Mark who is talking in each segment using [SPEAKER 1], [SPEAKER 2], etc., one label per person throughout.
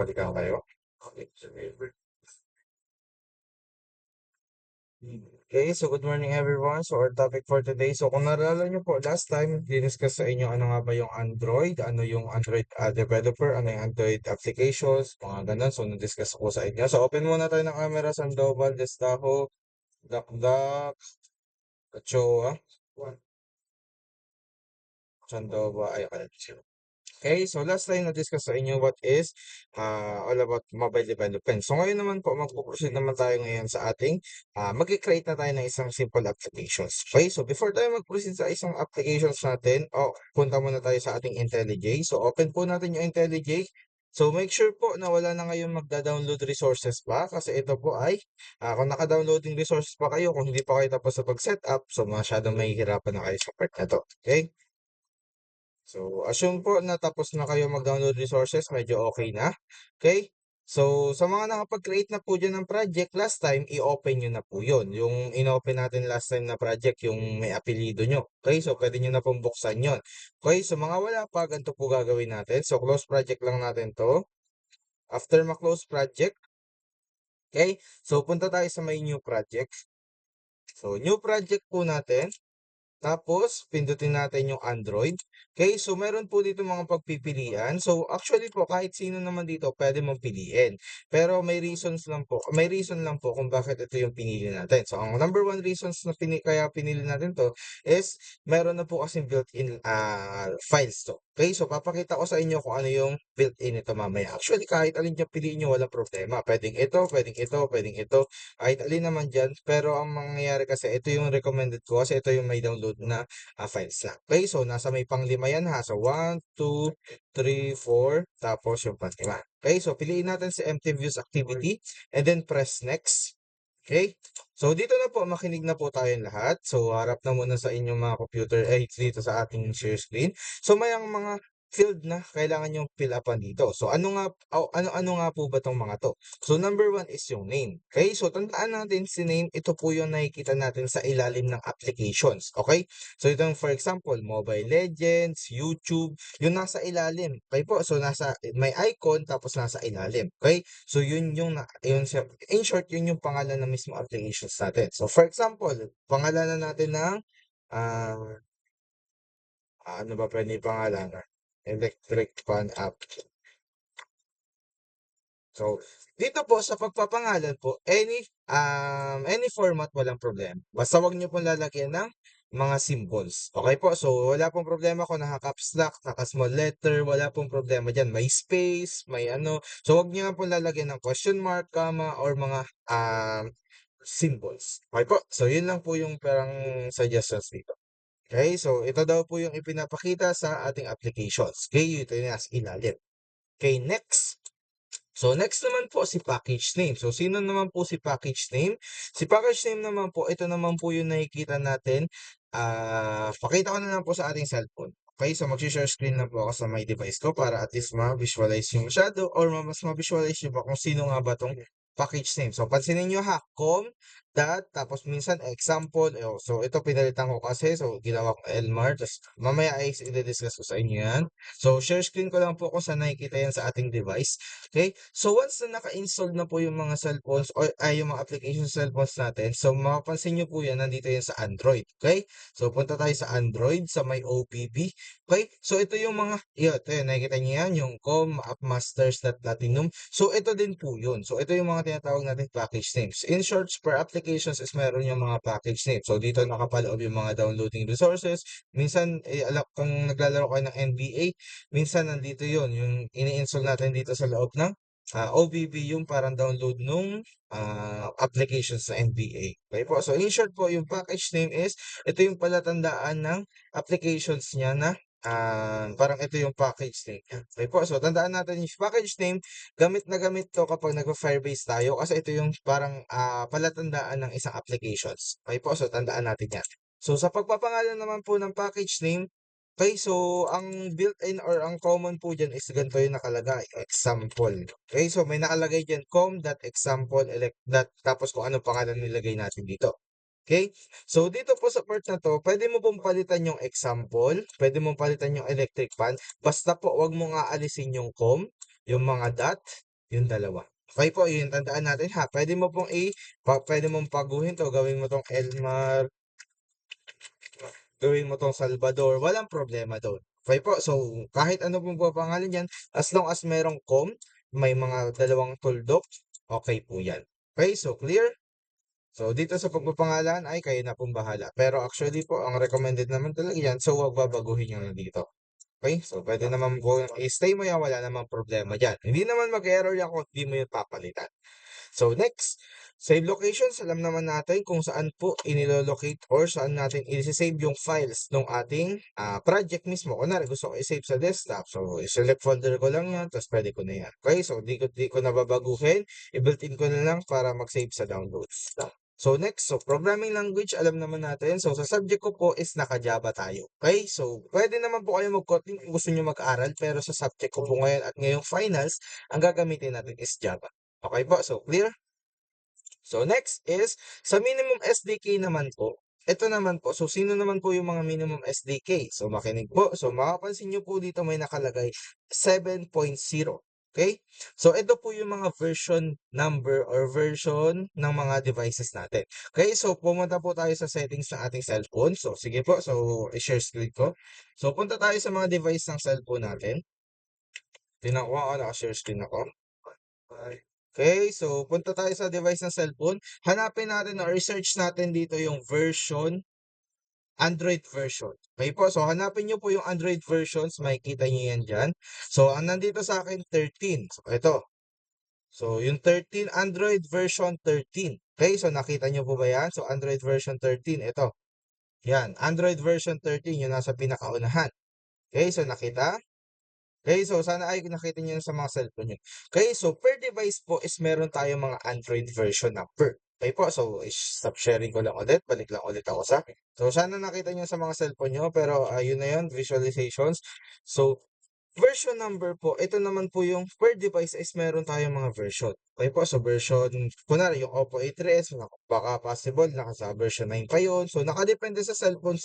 [SPEAKER 1] Balikan kayo. Okay, so good morning everyone. So our topic for today, so kung naalala nyo po, last time, diniscuss sa inyo ano nga ba yung Android, ano yung Android developer, ano yung Android applications, mga ganun. So na-discuss ko sa inyo. So open muna tayo ng camera, Sandoval, Destajo, Dakdak, Ochoa, Sandoval, ay, okay, so last time na-discuss sa inyo what is all about mobile development. So ngayon naman po, magpo-proceed naman tayo ngayon sa ating mag-create na tayo ng isang simple applications. Okay, so before tayo mag-proceed sa isang applications natin, punta muna tayo sa ating IntelliJ. So open po natin yung IntelliJ. So make sure po na wala na ngayong magda-download resources pa kasi ito po ay kung naka-downloading resources pa kayo, kung hindi pa kayo tapos sa pag-setup, so masyadong mahihirapan na kayo sa part na to. Okay? So, assume po na tapos na kayo mag-download resources, medyo okay na. Okay? So, sa mga nakapag-create na po dyan ng project last time, i-open nyo na po yun. Yung in-open natin last time na project, yung may apelido nyo. Okay? So, pwede nyo na pong buksan yun. Okay? So, mga wala pa, ganito po gagawin natin. So, close project lang natin to. After ma-close project, okay? So, punta tayo sa may new project. So, new project po natin. Tapos, pindutin natin yung Android. Okay, so meron po dito mga pagpipilian. So, actually po, kahit sino naman dito, pwede mong piliin. Pero may reason lang po kung bakit ito yung pinili natin. So, ang number one reasons na kaya pinili natin to is, meron na po kasing built-in files to. Okay, so papakita ko sa inyo kung ano yung built-in ito mamaya. Actually, kahit alin dyan piliin nyo, walang problema. Pwedeng ito, pwedeng ito, pwedeng ito. Kahit alin naman dyan. Pero ang mangyayari kasi, ito yung recommended ko kasi ito yung may download na files na. Okay, so nasa may panglima yan ha. So 1, 2, 3, 4, tapos yung panglima. Okay, so piliin natin si empty views activity and then press next. Okay, so dito na po, makinig na po tayong lahat. So harap na muna sa inyong mga computer, dito sa ating share screen. So may ang mga field na kailangan yung fill upan dito. So ano nga po ba tong mga to? So number one is yung name. Okay, so tandaan natin si name, ito po yung nakikita natin sa ilalim ng applications. Okay, so itong for example, Mobile Legends, YouTube, yung nasa ilalim. Okay po, so may icon tapos nasa ilalim. Okay, so yun yung in short, yun yung pangalan ng mismo applications natin. So for example, pangalanan natin ng ah ano ba pwede pangalanan? Electric Fan App. So, dito po sa pagpapangalan po, any format walang problema. Basta wag niyo pong lalagyan ng mga symbols. Okay po? So, wala pong problema kung naka-caps lock, naka-small letter, wala pong problema diyan. May space, may ano. So, wag niyo nga pong lalagyan ng question mark, comma, or mga symbols. Okay po? So, yun lang po yung parang suggestions dito. Okay? So, ito daw po yung ipinapakita sa ating applications. Okay? Ito yung nasa ilalim. Okay, next. So, next naman po si package name. So, sino naman po si package name? Si package name naman po, ito naman po yung nakikita natin. Pakita ko na lang po sa ating cellphone. Okay, so mag-share screen na po ako sa my device ko para at least ma-visualize nyo masyado or mas ma-visualize nyo ba kung sino nga ba tong package name. So, pansinin nyo ha, tapos minsan example, so ito pinalitan ko kasi, so ginawa ko Elmar, tapos mamaya ay i-discuss ko sa inyo yan. So, share screen ko lang po kung saan nakikita yan sa ating device. Okay? So, once na naka-install na po yung mga cellphones or yung mga application sa cellphones natin, so mapapansin nyo po yan, nandito yan sa Android. Okay? So, punta tayo sa Android, sa may OPP. Okay? So, ito yung mga, ito yun, nakikita nyo yan, yung appmasters.platinum. So, ito din po yun. So, ito yung mga tinatawag natin package names. In short, per applications is meron yung mga package names. So, dito nakapaloob yung mga downloading resources. Minsan, kung naglalaro kayo ng NBA, minsan nandito yon yung ini-install natin dito sa loob ng OBB, yung parang download nung applications na NBA. Okay po. So, in short po, yung package name is, ito yung palatandaan ng applications niya na parang ito yung package name niya. Okay po. So, tandaan natin yung package name, gamit na gamit to kapag nag-Firebase tayo kasi ito yung parang palatandaan ng isang applications. Okay po. So, tandaan natin yan. So, sa pagpapangalan naman po ng package name, okay, so ang built-in or ang common po dyan is ganito yung nakalagay, example. Okay, so may nakalagay dyan com.example tapos kung ano pangalan nilagay natin dito. Okay, so dito po sa part na to, pwede mo pong palitan yung example, pwede mong palitan yung electric fan, basta po wag mo nga alisin yung com, yung mga dot, yung dalawa. Okay po, yun tandaan natin ha. Pwede mong paguhin 'to, gawin mo 'tong Salvador, walang problema do'n. Okay po, so kahit ano pong papangalan niyan, as long as merong may mga dalawang tuldok, okay po 'yan. Okay, so clear? So dito sa pagpapangalan ay kayo na pong bahala. Pero actually po, ang recommended naman talaga yan, so wag babaguhin nyo na dito. Okay? So pwede naman po, i-stay mo yan, wala namang problema dyan. Hindi naman mag-error yan kung di mo yung papalitan. So next, save locations. Alam naman natin kung saan po inilolocate or saan natin i-save yung files ng ating project mismo. Kunwari, gusto ko i-save sa desktop. So, i-select folder ko lang yan, tapos pwede ko na yan. Okay? So, di ko na babaguhin. I-built-in ko na lang para mag-save sa downloads. So next, so programming language, alam naman natin. So sa subject ko po is naka-Java tayo. Okay? So pwede naman po kayo mag-Kotlin kung gusto nyo mag-aral, pero sa subject ko po ngayon at ngayong finals, ang gagamitin natin is Java. Okay po? So clear? So next is sa minimum SDK naman po. Ito naman po. So sino naman po yung mga minimum SDK? So makinig po. So makapansin nyo po dito may nakalagay 7.0. Okay? So ito po yung mga version number or version ng mga devices natin. Okay? So pumunta po tayo sa settings ng ating cellphone. So sige po. So i-share screen ko. So punta tayo sa mga device ng cellphone natin. Tingnan ko ako, naka-share screen ako. Okay, so punta tayo sa device ng cellphone. Hanapin natin o research natin dito yung Android version. Okay po, so hanapin nyo po yung Android versions, makikita nyo yan dyan. So, ang nandito sa akin, 13. So, ito. So, yung 13, Android version 13. Okay, so nakita nyo po ba yan? So, Android version 13, ito. Yan, Android version 13, yung nasa pinakaunahan. Okay, so nakita? Okay, so sana ay nakita niyo sa mga cellphone niyo. Okay, so per device po is meron tayong mga Android version na per. Okay po, so stop sharing ko lang ulit. Balik lang ulit ako sa. So sana nakita niyo sa mga cellphone niyo, pero yun na yun, visualizations. So version number po, ito naman po yung per device is meron tayong mga version. Okay po, so version, kunwari yung Oppo A3s, baka possible, nasa version 9 pa yun. So nakadepende sa cellphone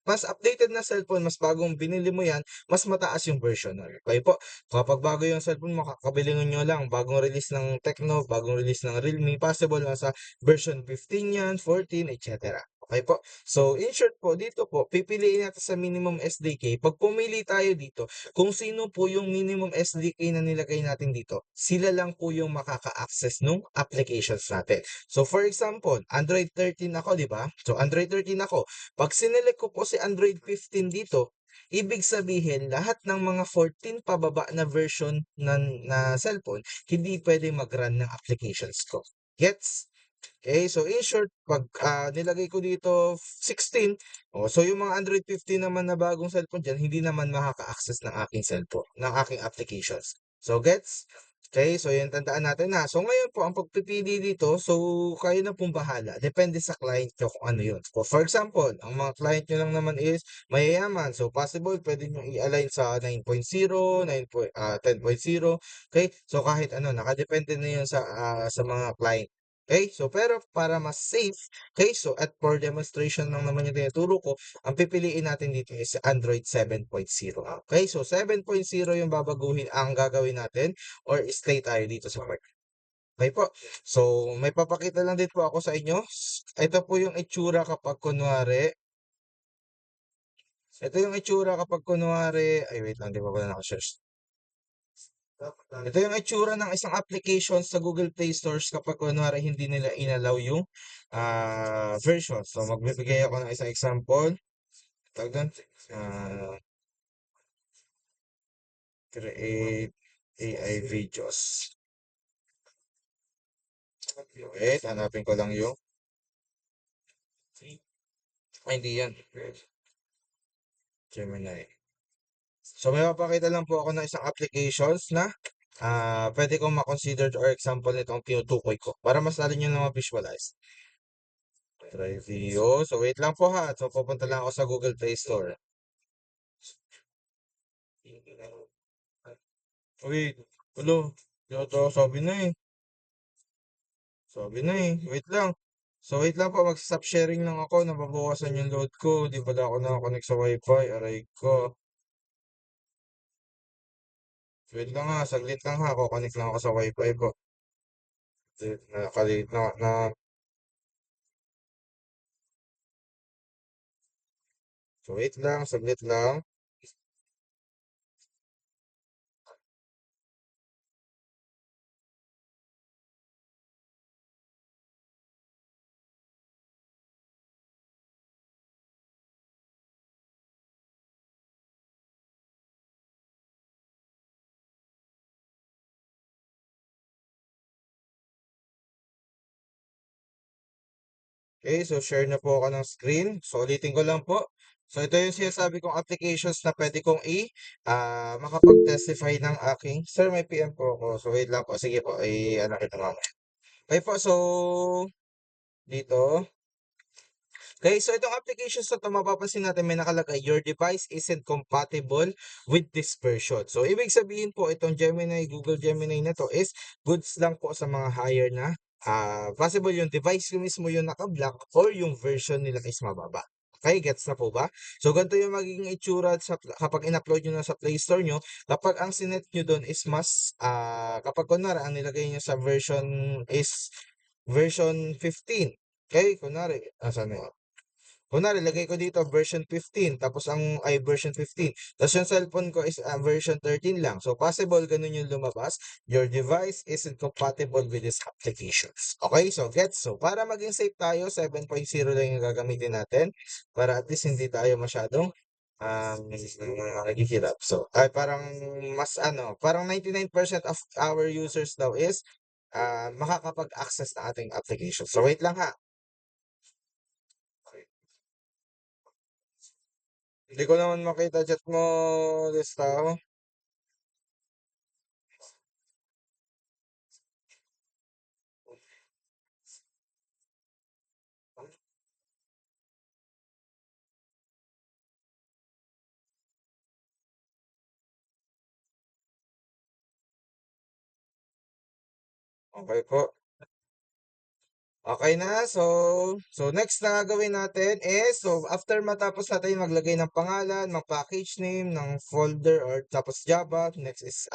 [SPEAKER 1] mas updated na cellphone, mas bagong binili mo yan, mas mataas yung version nun. Okay po, kapag bago yung cellphone mo, kakabili nyo lang, bagong release ng Tecno, bagong release ng Realme, possible nasa version 15 yan, 14, etc. Okay po. So, in short po, dito po, pipiliin natin sa minimum SDK. Pag pumili tayo dito, kung sino po yung minimum SDK na nilagay natin dito, sila lang po yung makaka-access nung applications natin. So, for example, Android 13 ako, di ba? So, Android 13 ako. Pag sinelect ko po si Android 15 dito, ibig sabihin, lahat ng mga 14 pababa na version na cellphone, hindi pwede mag-run ng applications ko. Gets? Okay, so in short, pag nilagay ko dito 16, so yung mga Android 15 naman na bagong cellphone dyan, hindi naman makaka-access ng aking cellphone, ng aking applications. So gets? Okay, so yun tandaan natin na. So ngayon po, ang pagpipili dito, so kayo na pong bahala. Depende sa client nyo kung ano yun. So, for example, ang mga client nyo lang naman is mayayaman. So possible, pwede nyo i-align sa 9.0, 10.0. Okay, so kahit ano, nakadepende na yun sa mga client. Okay, so pero para mas safe, okay, so at for demonstration lang naman yung tinuturo ko, ang pipiliin natin dito is Android 7.0. Okay, so 7.0 yung ang gagawin natin or stay tayo dito sa part. Okay po. So, may papakita lang din po ako sa inyo. Ito po yung itsura kapag kunwari, ay wait lang, di pa pala naka-share. Ito yung itsura ng isang application sa Google Play Stores kapag kunwari hindi nila inallow yung version. So, magbibigay ako ng isang example. Tawag doon, ah, create AI videos. Wait, hanapin ko lang yung, hindi yan. Gemini. So, may papakita lang po ako ng isang applications na pwede kong makonsider or example nito ang tinutukoy ko para mas lalo nyo na ma-visualize. Try video. So, wait lang po ha. So, pupunta lang ako sa Google Play Store. Wait. Hello. Yata, sabi na eh. Sabi na eh. Wait lang. So, wait lang po. Mag-stop sharing lang ako. Nababawasan yung load ko. Di pala ako nakakonect sa Wi-Fi. Aray ko. Wait lang ha, saglit lang ha, kukonek lang ako sa wifi ko. Nakalit na, so wait lang, saglit lang. Okay, so share na po ako ng screen. So ulitin ko lang po. So ito yung sinasabi kong applications na pwede kong makapag-testify ng aking, sir may PM po ako. So wait lang po, sige po, ano kita mamaya. Okay po, so dito. Okay, so itong applications na ito, mapapansin natin may nakalagay, your device isn't compatible with this version. So, ibig sabihin po, itong Gemini, Google Gemini na to is goods lang po sa mga higher na, possible yung device ko mismo yung naka-block or yung version nila is mababa. Okay, gets na po ba? So, ganito yung magiging itsura kapag in-upload nyo na sa Play Store nyo. Kapag ang sinet nyo doon is kapag kunwari, ang nilagay nyo sa version is version 15. Okay, kunwari, asan na yun? Kunwari, lagay ko dito version 15, tapos ay version 15. Tapos yung cellphone ko is version 13 lang. So, possible ganun yung lumabas. Your device isn't compatible with these applications. Okay? So, gets. So, para maging safe tayo, 7.0 lang yung gagamitin natin. Para at least hindi tayo masyadong naghihirap. So, ay parang parang 99% of our users daw is makakapag-access na ating application. So, wait lang ha. Hindi ko naman makita chat mo, Listao. Okay po. Okay na. So next na gagawin natin is, so after matapos natin maglagay ng pangalan, ng package name, ng folder or tapos Java, next is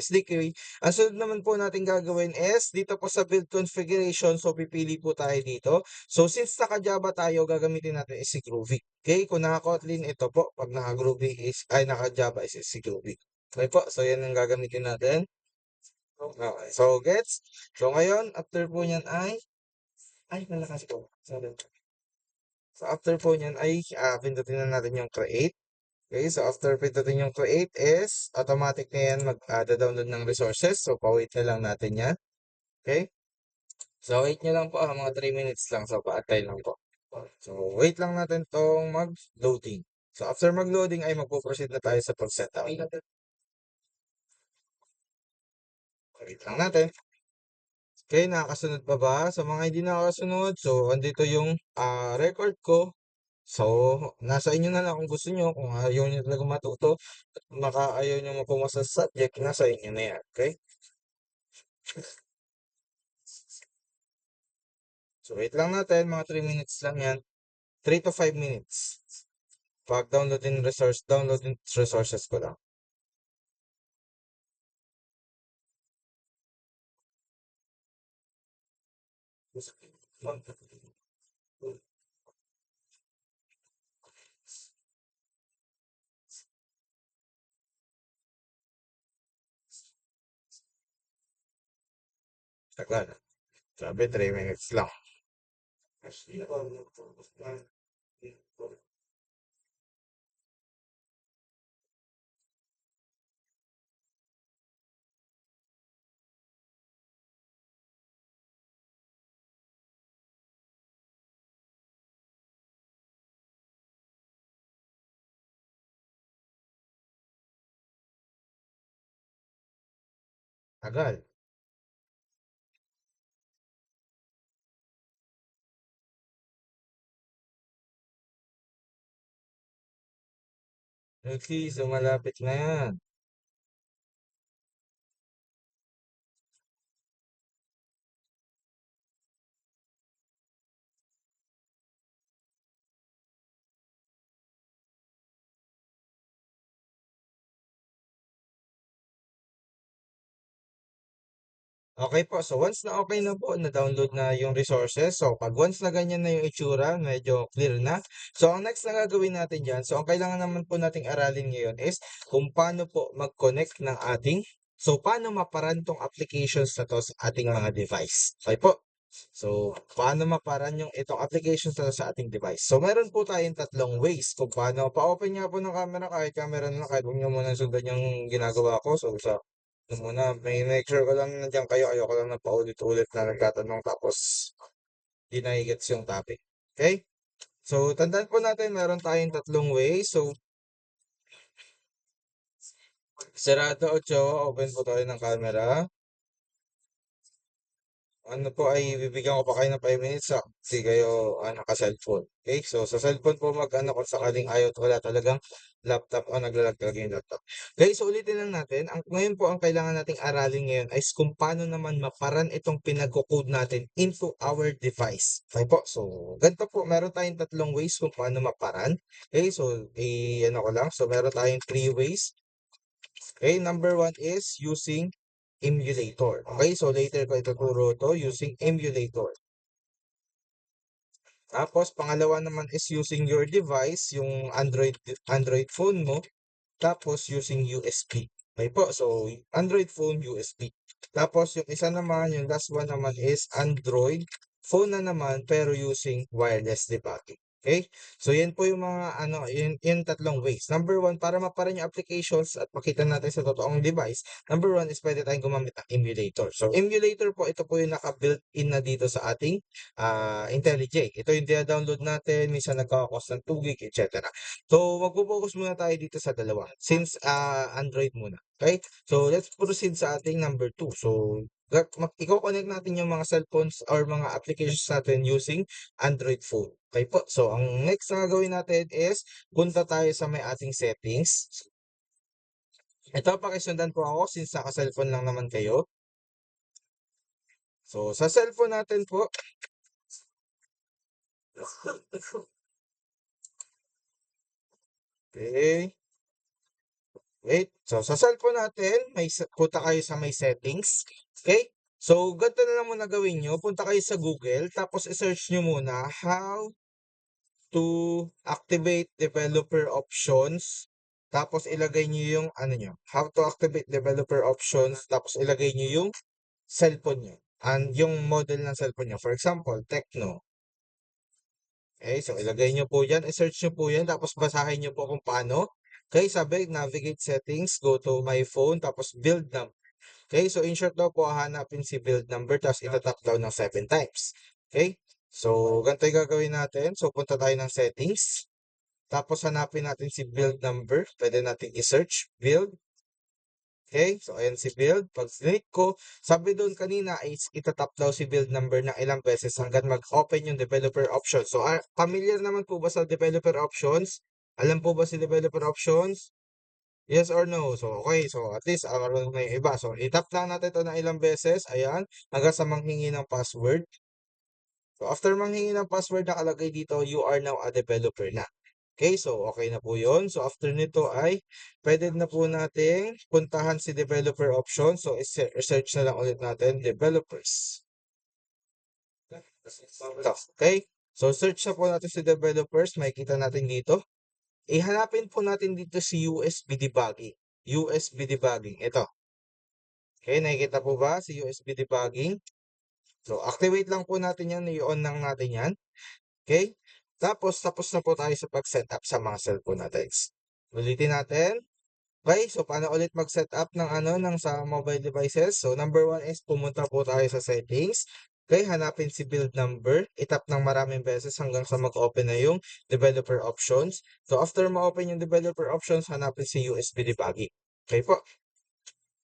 [SPEAKER 1] SDK. Ang sunod naman po natin gagawin is dito po sa build configuration, so pipili po tayo dito. So since naka-Java tayo, gagamitin natin is si Groovy. Okay, kung naka-Kotlin ito po, pag naka-Groovy is naka-Java is si Groovy. Okay po, so yan ang gagamitin natin. Okay, so gets. So ngayon, after po niyan ay malakas po. Sorry. So after po niyan pindutin na natin yung create. Okay, so after pindutin yung create is automatic na yan mag-download ng resources. So pa-wait na lang natin yan. Okay? So wait nyo lang po mga 3 minutes lang. So paantay lang po. So wait lang natin tong mag-loading. So after mag-loading ay magpo-proceed na tayo sa pag-setup. Wait lang natin. Okay, nakakasunod pa ba? Sa mga hindi nakakasunod, so andito yung record ko. So, nasa inyo na lang kung gusto nyo, kung ayaw nyo talaga matuto, at ayaw nyo mapumasa sa subject, nasa inyo na yan, okay? So, wait lang natin, mga 3 minutes lang yan. 3 to 5 minutes. Pag downloading resources ko lang. Tagal. Sabi, 3 minutes lang. Tagal. Okay, so malapit na yan. Okay po, so once na okay na po, na-download na yung resources, so pag once na ganyan na yung itsura, medyo clear na. So ang next na gagawin natin diyan, so ang kailangan naman po nating aralin ngayon is kung paano po mag-connect ng ating, so paano maparan tong applications na 'to sa ating mga device. Okay po? So, paano maparan yung itong applications na 'to sa ating device. So meron po tayong tatlong ways kung paano pa-open nga po ng camera, kahit camera na lang, kahit huwag niyo munang sundan yung ginagawa ko. So ano muna, may make sure ko lang nandiyan kayo, ayoko lang ng paulit-ulit na nagtatanong tapos di nai-gets yung topic. Okay? So, tandaan po natin meron tayong tatlong ways. So, sarado o open po tayo ng camera. Ano po ay bibigyan ko pa kayo ng 5 minutes sa kasi kayo naka-cellphone. Okay? So, sa cellphone po mag-ano kung sakaling ayaw at wala talagang laptop o naglalag talaga yung laptop. Okay, so ulitin lang natin. Ngayon po ang kailangan nating aralin ngayon ay kung paano naman maparan itong pinag-code natin into our device. Okay po? So, ganito po. Meron tayong tatlong ways kung paano maparan. Okay, so ano ko lang. So, meron tayong three ways. Okay, number one is using emulator. Okay, so later ko ituturo to using emulator. Tapos, pangalawa naman is using your device, yung Android phone mo. Tapos, using USB. Okay po, so Android phone, USB. Tapos, yung isa naman, yung last one naman is Android phone na naman, pero using wireless debugging. Okay? So, yan po yung mga, yung tatlong ways. Number one, para maparan yung applications at makita natin sa totoong device. Number one is pwede tayong gumamit ng emulator. So, emulator po, ito po yung naka-built-in na dito sa ating IntelliJ. Ito yung download natin, minsan nagkaka-cost ng 2 gig, etc. So, magpo-focus muna tayo dito sa dalawa. Since Android muna. Okay? So, let's proceed sa ating number 2. So, i-connect natin yung mga cellphones or mga applications natin using Android phone. Okay po. So, ang next na gagawin natin is punta tayo sa may ating settings. Ito, pakisundan po ako since naka-cellphone lang naman kayo. So, sa cellphone natin po, okay. Wait. So, sa cellphone natin, punta kayo sa may settings. Okay? So, ganito na lang muna gawin nyo. Punta kayo sa Google, tapos i-search nyo muna how to activate developer options. Tapos ilagay nyo yung how to activate developer options. Tapos ilagay nyo yung cellphone nyo. And yung model ng cellphone nyo. For example, Tecno. Okay, so ilagay nyo po yan. I-search nyo po yan. Tapos basahin nyo po kung paano. Okay, sabi, navigate settings, go to my phone, tapos build number. Okay, so in short daw po, hanapin si build number, tapos itatap daw ng 7 times. Okay, so ganito yung gagawin natin. So punta tayo ng settings, tapos hanapin natin si build number. Pwede natin i-search build. Okay, so ayan si build. Pag click ko, sabi doon kanina is itatap daw si build number ng ilang beses hanggang mag-open yung developer options. So, familiar naman po ba sa developer options? Alam po ba si developer options? Yes or no? So, okay. So, at least, marunong na yung iba. So, itap lang natin ito ng ilang beses. Ayan. Hanggang sa manghingi ng password. So, after manghingi ng password, nakalagay dito, you are now a developer na. Okay, so okay na po yun. So, after nito ay, pwede na po nating puntahan si developer option. So, search na lang ulit natin, developers. Ito, okay? So, search na po natin si developers. Makikita natin dito. Ihanapin po natin dito si USB debugging. USB debugging. Ito. Okay, nakikita po ba si USB debugging? So, activate lang po natin yan. I-on lang natin yan. Okay? Tapos na po tayo sa pag-setup sa mga cellphone natin. Ulitin natin. Okay, so paano ulit mag-setup ng ng sa mobile devices? So, number one is pumunta po tayo sa settings. Okay, hanapin si build number. Itap ng maraming beses hanggang sa mag-open na yung developer options. So, after ma-open yung developer options, hanapin si USB debugging. Okay po.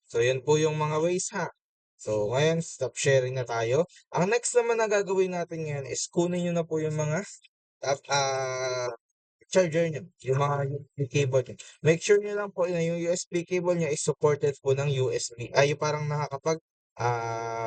[SPEAKER 1] So, yun po yung mga ways ha. So, ngayon, stop sharing na tayo. Ang next naman na gagawin natin ngayon is kunin nyo na po yung mga charger nyo, yung mga USB cable nyo. Make sure nyo lang po na yung USB cable nyo is supported po ng USB. Ay, yung parang nakakapag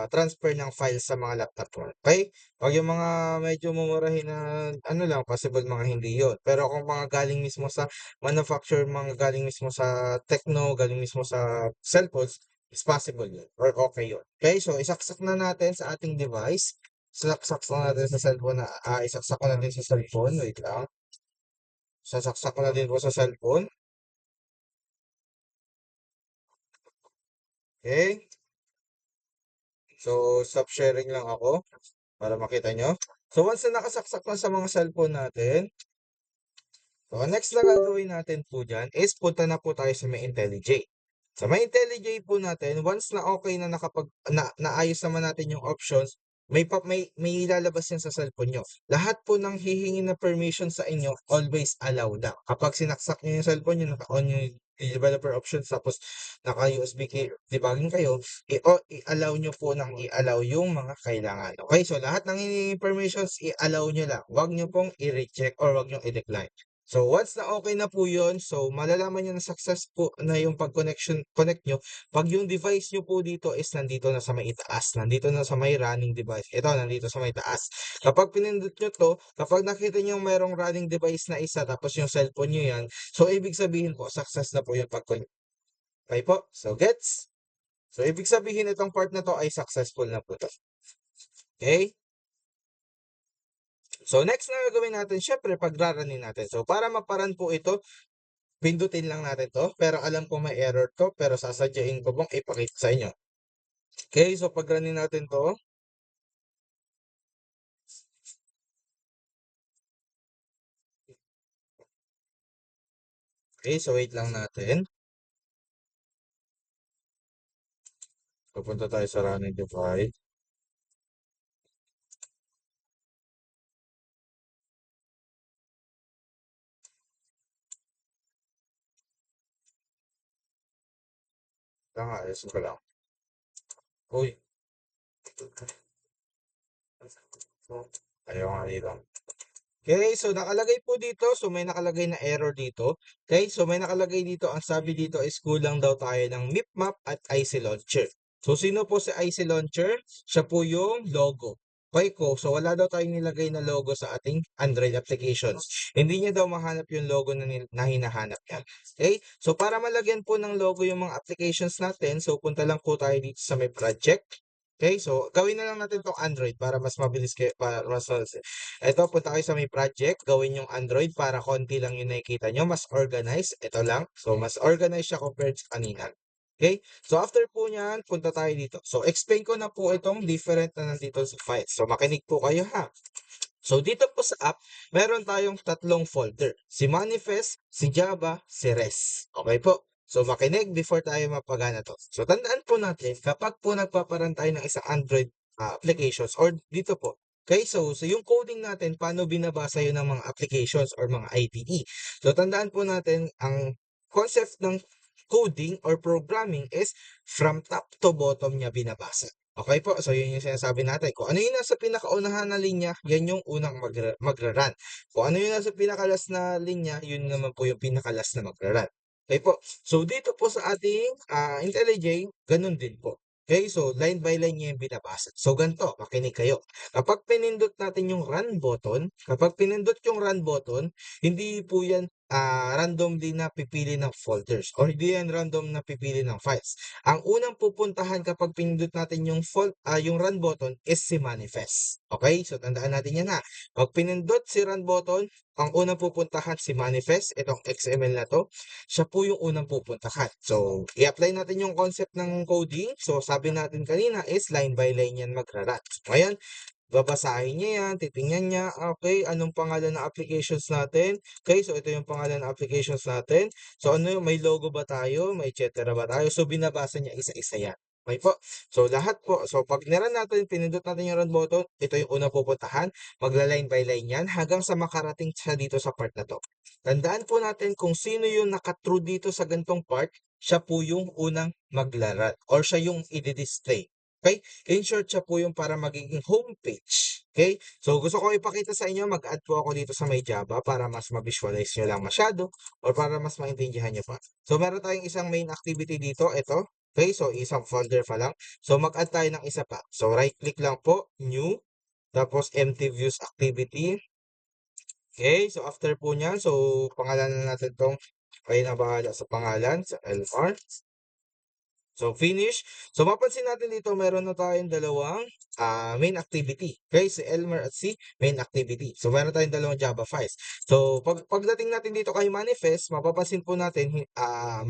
[SPEAKER 1] transfer ng files sa mga laptop mo. Okay? Pag yung mga medyo mumurahin na lang, possible mga hindi yun. Pero kung mga galing mismo sa manufacturer, mga galing mismo sa Tecno, galing mismo sa cellphones, Is possible yun or okay yun. Okay, so isaksak na natin sa ating device. Isaksak na natin sa cellphone isaksak ko na din sa cellphone. Wait lang. Sasaksak ko na din po sa cellphone. Okay. So, stop sharing lang ako para makita nyo. So, once na nakasaksak na sa mga cellphone natin, so, next na gagawin natin po dyan is punta na po tayo sa may IntelliJ. Sa may IntelliJ po natin, once na okay na naayos naman natin yung options, may lalabas yan sa cellphone nyo. Lahat po ng hihingi na permission sa inyo, always allow lang. Kapag sinaksak nyo yung cellphone nyo, naka-on yung developer options, tapos naka-USB key debugging kayo, i-allow nyo po ng i-allow yung mga kailangan. Okay, so lahat ng hihingi permissions, i-allow nyo lang. Huwag nyo pong i-reject or huwag nyo i-decline. So, once na okay na po yun, so malalaman nyo na success po na yung connect nyo pag yung device nyo po dito is nandito na sa may itaas, nandito na sa may running device. Ito, nandito sa may taas. Kapag pinindot nyo to, kapag nakita nyo mayroong running device na isa, tapos yung cellphone nyo yan, so ibig sabihin po, success na po yung pag-connect. Okay po? So, gets? So, ibig sabihin itong part na to ay successful na po to. Okay? So, next na gagawin natin, syempre, pagraranin natin. So, para maparan po ito, pindutin lang natin to. Pero alam ko may error to, pero sasadyain ko pong ipakita sa inyo. Okay, so pagranin natin to. Okay, so wait lang natin. Pupunta tayo sa running device. Tanga, ayos ko lang. Uy. Ayaw nga dito. Okay, so nakalagay po dito, so may nakalagay na error dito. Okay, so may nakalagay dito, ang sabi dito is kulang daw tayo ng MIPMAP at IC Launcher. So sino po si IC Launcher? Siya po yung logo. Okay ko, so wala daw tayong nilagay na logo sa ating Android applications. Hindi niya daw mahanap yung logo na hinahanap niya. Okay, so para malagyan po ng logo yung mga applications natin, so punta lang po tayo dito sa may project. Okay, so gawin na lang natin tong Android para mas mabilis kayo, para mas ito, punta kayo sa may project, gawin yung Android para konti lang yung nakikita nyo, mas organized. Ito lang. So, mas organized siya compared sa kanina. Okay? So, after po niyan, punta tayo dito. So, explain ko na po itong different na nandito sa files. So, makinig po kayo ha. So, dito po sa app, meron tayong tatlong folder. Si Manifest, si Java, si Res. Okay po? So, makinig before tayo mapagana to. So, tandaan po natin, kapag po nagpaparan tayo ng isang Android applications or dito po, okay, so yung coding natin, paano binabasa yun ng mga applications or mga IDE. So, tandaan po natin, ang concept ng coding or programming is from top to bottom niya binabasa. Okay po, so yun yung sinasabi natin. Kung ano yung nasa pinakaunahan na linya, yan yung unang magra-run. Kung ano yung nasa pinakalas na linya, yun naman po yung pinakalas na magra-run. Okay po, so dito po sa ating IntelliJ, ganun din po. Okay, so line by line niya yung binabasa. So ganito, makinig kayo. Kapag pinindot natin yung run button, hindi po yan randomly na pipili ng folders or hindi yan random na pipili ng files. Ang unang pupuntahan kapag pinindot natin yung run button is si manifest. Okay? So tandaan natin yan ha. Pag pinindot si run button, ang unang pupuntahan si manifest, itong XML na to, siya po yung unang pupuntahan. So, i-apply natin yung concept ng coding. So, sabi natin kanina is line by line yan magra-run. So, ngayon, babasahin niya yan, titingnan niya, okay, anong pangalan ng applications natin? Okay, so ito yung pangalan ng applications natin. So ano yung, may logo ba tayo? May et cetera ba tayo? So binabasa niya isa-isa yan. Okay po. So lahat po. So pag niran natin, pinindot natin yung run button, ito yung unang pupuntahan. Magla-line by line yan hanggang sa makarating siya dito sa part na to. Tandaan po natin kung sino yung naka-true dito sa gantong part, siya po yung unang maglaran or siya yung i-display. Okay? In short, siya po yung para magiging homepage. Okay? So, gusto ko ipakita sa inyo, mag-add po ako dito sa may Java para mas ma-visualize nyo lang masyado or para mas maintindihan nyo pa. So, meron tayong isang main activity dito. Ito. Okay? So, isang folder pa lang. So, mag-add tayo ng isa pa. So, right-click lang po, New. Tapos, empty views activity. Okay? So, after po niyan, so, pangalanan natin tong kayo na bahala sa pangalan, sa LR. So, finish. So, mapansin natin dito meron na tayong dalawang main activity. Okay, si Elmer at si main activity. So, meron tayong dalawang Java files. So, pagdating natin dito kay manifest, mapapansin po natin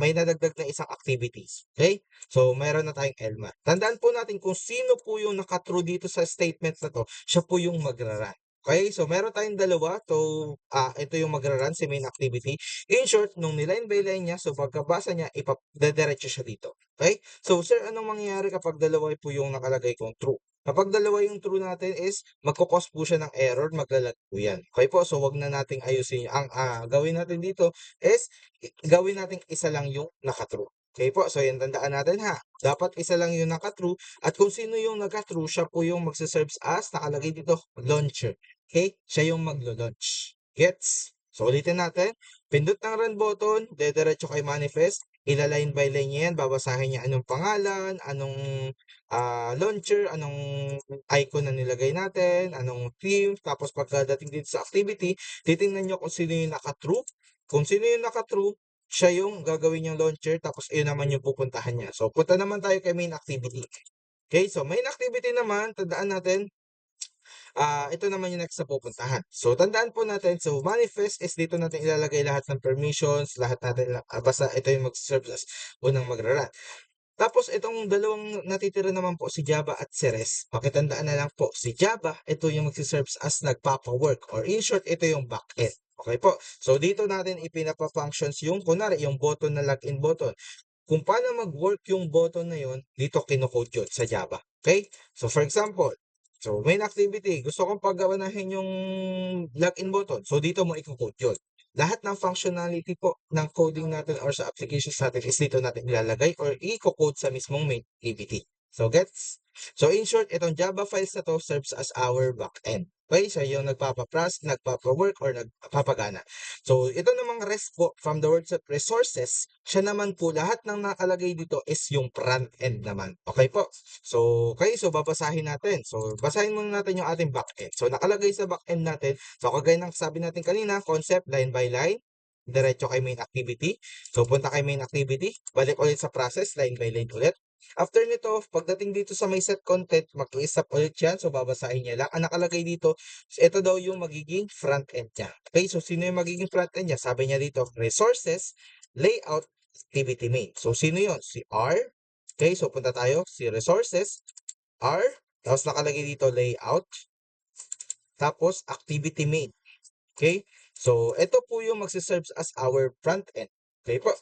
[SPEAKER 1] may nadagdag na isang activities. Okay? So, meron na tayong Elmer. Tandaan po natin kung sino po yung nakatrue dito sa statement na to, siya po yung magra-run. Okay, so meron tayong dalawa. So, ito yung magra-run, si main activity. In short, nung niline by line niya, so pagkabasa niya, ipapadiretso siya dito. Okay? So, sir, anong mangyayari kapag dalawa po yung nakalagay kong true? Kapag dalawa yung true natin is magkukos po siya ng error, maglalag po yan. Okay po? So, wag na nating ayusin. Ang gawin natin dito is gawin natin isa lang yung naka-true. Okay po? So, yan tandaan natin ha. Dapat isa lang yung naka-true at kung sino yung naka-true, siya po yung magsaserves as nakalagay dito, launcher. Okay? Siya yung maglo-launch. Gets? So, ulitin natin. Pindot ng run button, dediretso kay manifest, ila-line by line niya yan, babasahin niya anong pangalan, anong launcher, anong icon na nilagay natin, anong theme, tapos pagkadating dito sa activity, titingnan niyo kung sino yung naka-true. Kung sino yung naka-true, siya yung gagawin yung launcher, tapos yun naman yung pupuntahan niya. So, punta naman tayo kay main activity. Okay, so main activity naman, tandaan natin, ito naman yung next na pupuntahan. So, tandaan po natin, so manifest is dito natin ilalagay lahat ng permissions, lahat natin, basta ito yung mag-serve as unang magra-run. Tapos itong dalawang natitira naman po si Java at si REST. Pakitandaan na lang po, si Java, ito yung magsiserve as nagpapa-work or in short, ito yung backend. Okay po. So dito natin ipinapa-functions yung, kunwari, yung button na login button. Kung paano mag-work yung button na yun, dito kinocode yun sa Java. Okay? So for example, so main activity, gusto kong paggawanahin yung login button. So dito mo i-code yun. Lahat ng functionality po ng coding natin or sa applications natin is dito natin ilalagay or i-code sa mismong main activity. So gets? So in short, itong Java files na to serves as our backend. Okay? So yung nagpapa-work or nagpapagana. So, ito namang REST po, from the words of resources, siya naman po, lahat ng nakalagay dito is yung front end naman. Okay po? So, so babasahin natin. So, basahin muna natin yung ating back end. So, nakalagay sa back end natin, so kagaya ng sabi natin kanina, concept, line by line, diretso kay main activity. So, punta kay main activity, balik ulit sa process, line by line ulit. After nito, pagdating dito sa may set content, mag-i-stop ulit yan. So, babasahin niya lang. Ang nakalagay dito, ito daw yung magiging front end niya. Okay, so sino yung magiging front end niya? Sabi niya dito, resources, layout, activity main. So, sino yon? Si R. Okay, so punta tayo. Si resources, R. Tapos nakalagay dito layout. Tapos activity main. Okay, so ito po yung magsiserve as our front end. Okay po.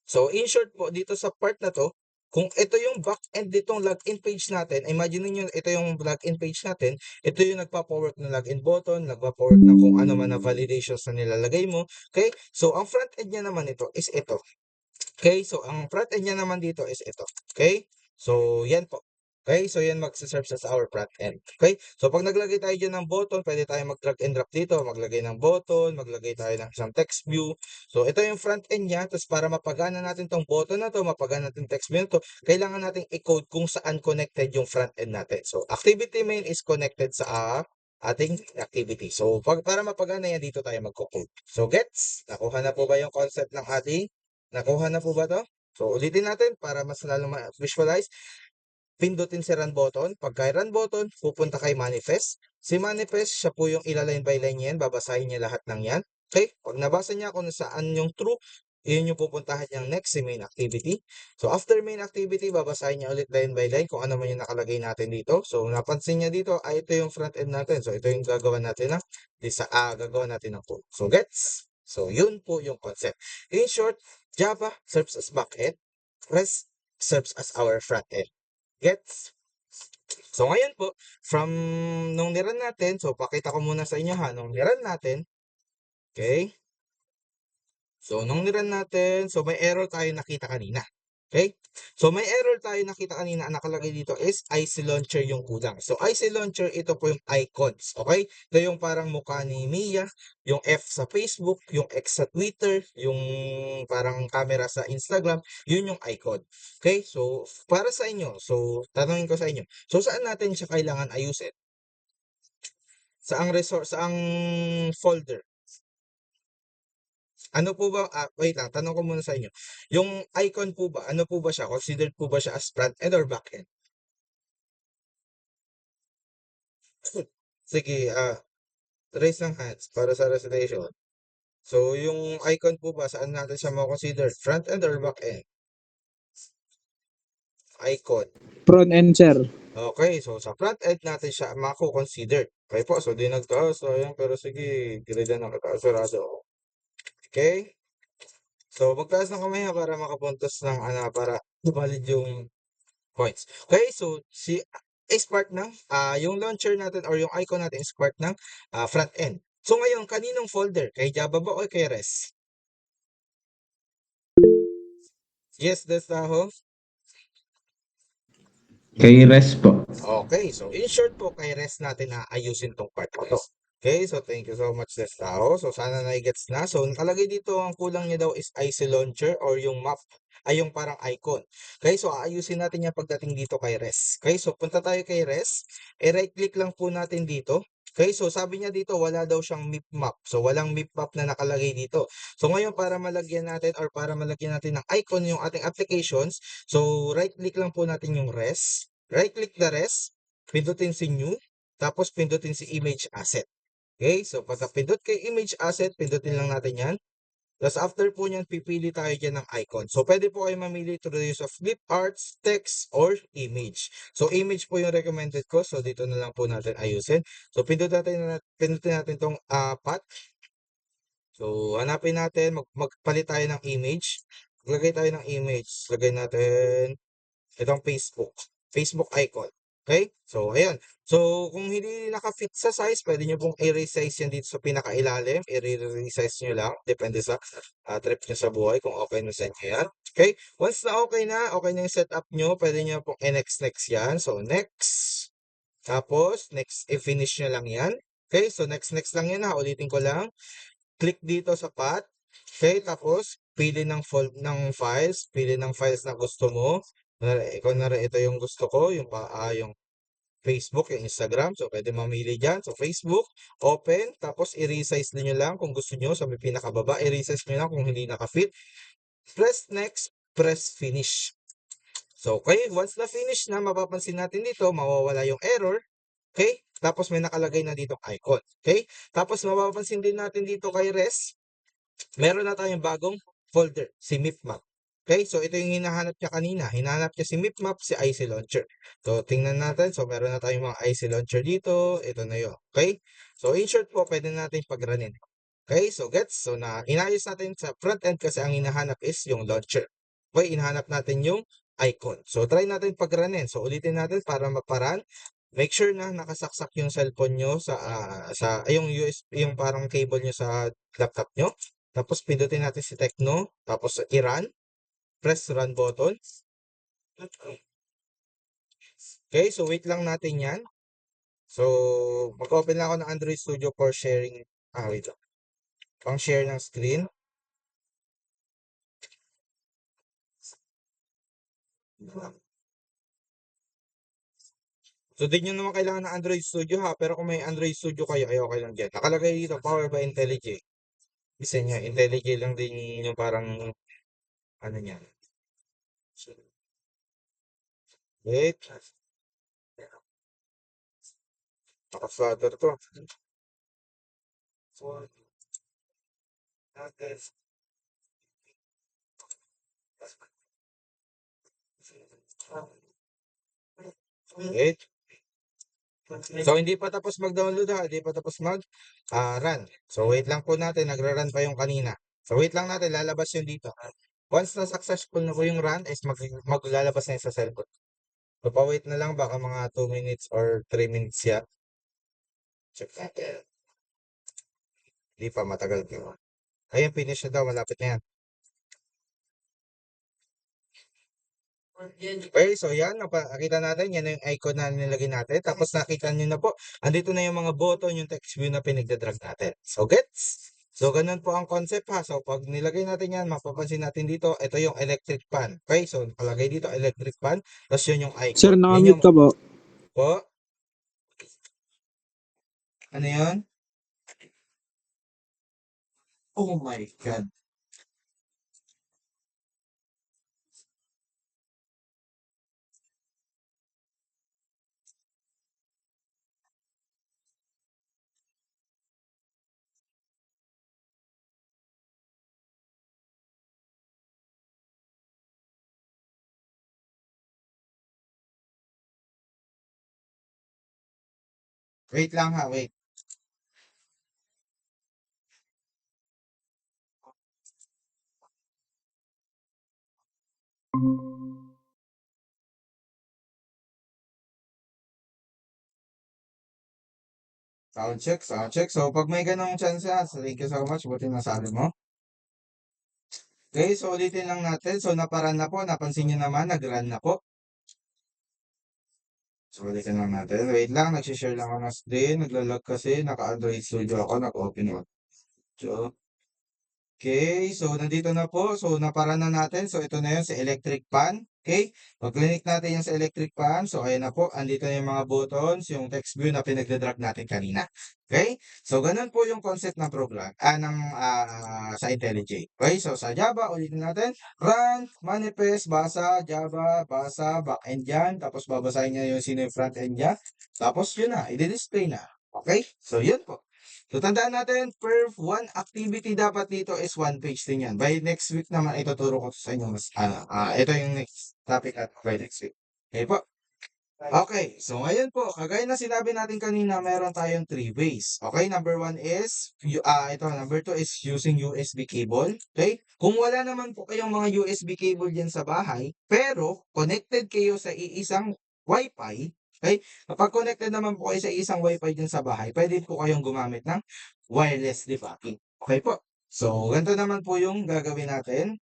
[SPEAKER 1] So, in short po, dito sa part na to, kung ito yung back-end ditong login page natin, imagine niyo ito yung login page natin, ito yung nagpapawork ng login button, nagpapawork ng kung ano man na validations na nilalagay mo. Okay? So, ang front-end niya naman ito is ito. Okay? So, ang front-end niya naman dito is ito. Okay? So, yan po. Okay, so yan magsiserve as our front end. Okay, so pag naglagay tayo dyan ng button, pwede tayo mag-drag and drop dito, maglagay ng button, maglagay tayo ng isang text view. So ito yung front end niya, tapos para mapagana natin tong button na to, mapagana natin text view na to, kailangan natin i-code kung saan connected yung front end natin. So activity main is connected sa ating activity. So para mapagana yan, dito tayo magko-code. So gets? Nakuha na po ba yung concept ng ating? Nakuha na po ba to? So ulitin natin para mas lalo ma-visualize. Pindutin si run button. Pagka run button, pupunta kay manifest. Si manifest, siya po yung ila-line by line yan. Babasahin niya lahat ng yan. Okay? Pag nabasa niya kung saan yung true, yun yung pupuntahan niyang next si main activity. So, after main activity, babasahin niya ulit line by line kung ano man yung nakalagay natin dito. So, napansin niya dito, ito yung front end natin. So, ito yung gagawa natin ng gagawa natin ng code. So, gets? So, yun po yung concept. In short, Java serves as backend. REST serves as our front end. Gets? So, ngayon po, from nung niran natin, so, pakita ko muna sa inyo ha, nung niran natin, okay? So, nung niran natin, so, may error tayo nakita kanina. Okay? So, may error tayo nakita kanina, ang nakalagay dito is IC Launcher yung kulang. So, IC Launcher, ito po yung icons. Okay? Ito yung parang mukha ni Mia, yung F sa Facebook, yung X sa Twitter, yung parang camera sa Instagram, yun yung icon. Okay? So, para sa inyo, so, tanongin ko sa inyo, so, saan natin siya kailangan ayusin? Saang folder? Ano po ba, wait lang, tanong ko muna sa inyo. Yung icon po ba, ano po ba siya? Considered po ba siya as front end or back end? Sige, raise ng hands para sa recitation. So, yung icon po ba, saan natin siya consider? Front end or back end? Icon.
[SPEAKER 2] Front end, sir.
[SPEAKER 1] Okay, so sa front end natin siya mako-consider. Okay po, so di nagtaas, sayang, pero sige, grade na nakataas, sarado. Okay? So, magtaas ng kamay ha para makapuntos ng, para valid yung points. Okay, so is part ng, yung launcher natin or yung icon natin is part ng front end. So, ngayon, kaninong folder? Kay Java ba o kay REST? Yes, Destaho?
[SPEAKER 3] Kay Res po.
[SPEAKER 1] Okay, so in short po, kay REST natin na ayusin tong part na to. Okay, so thank you so much, Destao. So sana na-gets na. So nakalagay dito, ang kulang niya daw is IC launcher or yung map, ay yung parang icon. Okay, so aayusin natin yan pagdating dito kay REST. Okay, so punta tayo kay REST. I-right click lang po natin dito. Okay, so sabi niya dito, wala daw siyang map map. So walang map map na nakalagay dito. So ngayon, para malagyan natin or para malagyan natin ng icon yung ating applications, so right click lang po natin yung REST. Right click the REST, pindutin si new, tapos pindutin si image asset. Okay, so pagka pindot kay image asset, pindutin lang natin yan. Tapos after po nyan, pipili tayo dyan ng icon. So pwede po kayo mamili through the use of flip arts, text, or image. So image po yung recommended ko. So dito na lang po natin ayusin. So pindutin natin tong path. So hanapin natin, magpalit tayo ng image. Maglagay tayo ng image. Lagay natin itong Facebook. Facebook icon. Okay? So, ayan. So, kung hindi naka-fit sa size, pwede nyo pong i-resize yan dito sa pinakailalim. I-resize nyo lang. Depende sa trip nyo sa buhay kung okay na sa inyo yan. Okay? Once na okay na yung setup nyo, pwede nyo pong i-next yan. So, next. Tapos, next, i-finish nyo lang yan. Okay? So, next lang yan ha. Ulitin ko lang. Click dito sa path. Okay, tapos pili pili ng files na gusto mo. Ito yung gusto ko, yung Facebook, yung Instagram. So pwede mamili diyan. So Facebook, open, tapos i-resize niyo lang kung gusto niyo sa may pinakababa, i-resize niyo lang kung hindi naka-fit. Press next, press finish. So okay, once na finish na, mapapansin natin dito, mawawala yung error. Okay? Tapos may nakalagay na dito icon. Okay? Tapos mapapansin din natin dito kay REST, meron na tayong bagong folder, si MipMap. Okay, so ito yung hinahanap niya kanina. Hinahanap niya si MipMap, si IC Launcher. So, tingnan natin. So, meron na tayong mga IC Launcher dito. Ito na yun. Okay? So, in short po, pwede natin pagranin. Okay, so gets? So, inayos natin sa front end kasi ang hinahanap is yung launcher. Okay, hinahanap natin yung icon. So, try natin pagranin. So, ulitin natin para maparan. Make sure na nakasaksak yung cellphone nyo yung yung parang cable nyo sa laptop nyo. Tapos pindutin natin si Tecno, tapos i-run, press run button. Okay, so wait lang natin yan. So, mag-open lang ako ng Android Studio for sharing. Wait lang. Pang share ng screen. So, di nyo naman kailangan ng Android Studio ha, pero kung may Android Studio kayo, ay okay lang dyan. Nakalagay dito, Power by IntelliJ. Isa niya, IntelliJ lang din yung parang, ano niya. Wait. Naka-flutter to. Wait. So, hindi pa tapos mag-download ha, hindi pa tapos run. So, wait lang po natin, nagra-run pa yung kanina. So, wait lang natin, lalabas yun dito. Once na successful na po yung run, is maglalabas na yun sa cellphone. So, pa-wait na lang, baka mga 2 minutes or 3 minutes yan. Check natin. Hindi pa, matagal pa. Ayun, finish na daw, malapit na yan. Okay, so yan, nakita natin, yan na yung icon na nilagay natin. Tapos nakita nyo na po, andito na yung mga button, yung text view na pinagdadrag natin. So, gets? So, ganun po ang concept ha. So, pag nilagay natin yan, mapapansin natin dito, ito yung electric fan. Okay, so nakalagay dito, electric fan. Tapos yun yung
[SPEAKER 2] Sir,
[SPEAKER 1] icon. Yan
[SPEAKER 2] nakamute
[SPEAKER 1] yung,
[SPEAKER 2] ka po.
[SPEAKER 1] po, ano yun? Oh my God. Wait lang ha, wait. Sound check, sound check. So, pag may ganong chance thank you so much. Buti nasabi mo. Okay, so ulitin lang natin. So, naparan na po. Napansin nyo naman, nag-run na po. So, ulitin lang natin. Wait lang, nagsishare lang ako ng screen. Naglalag kasi. Naka-Android Studio ako. Nag-open ako. So, okay, so nandito na po. So, napara na natin. So, ito na yun sa electric fan. Okay, pag-click natin yung sa electric fan. So, ayan na po. Andito na yung mga buttons, yung text view na pinagdadrag natin kanina. Okay, so ganun po yung concept ng program, sa IntelliJ. Okay, so sa Java, ulitin natin. Run, manifest, basa, Java, basa, backend yan. Tapos babasahin niya yung sino yung frontend niya. Tapos yun na, i-display na. Okay, so yun po. So, tandaan natin, per one activity dapat dito is one page din yan. By next week naman, ituturo ko sa inyo mas, ito yung next topic at by next week. Okay po? Okay, so ngayon po, kagaya na sinabi natin kanina, meron tayong three ways. Okay, number one is, number two is using USB cable. Okay, kung wala naman po kayong mga USB cable dyan sa bahay, pero connected kayo sa iisang Wi-Fi, okay, kapag connected naman po kayo sa isang Wi-Fi dyan sa bahay, pwede po kayong gumamit ng wireless debugging. Okay po, so ganito naman po yung gagawin natin.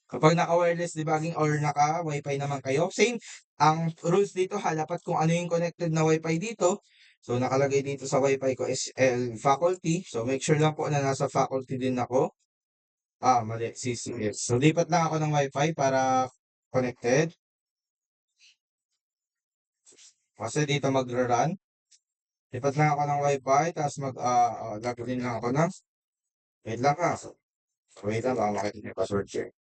[SPEAKER 1] Kapag naka-wireless debugging or naka-Wi-Fi naman kayo, same. Ang rules dito, halapat kung ano yung connected na Wi-Fi dito. So, nakalagay dito sa Wi-Fi ko is faculty. So, make sure lang po na nasa faculty din ako. Mali, CCS. So, lipat lang ako ng Wi-Fi para connected. Kasi dito magra-run. Lipat lang ako ng Wi-Fi, tapos login lang ako ng, wait lang ha. Wait lang, baka makita yung password share.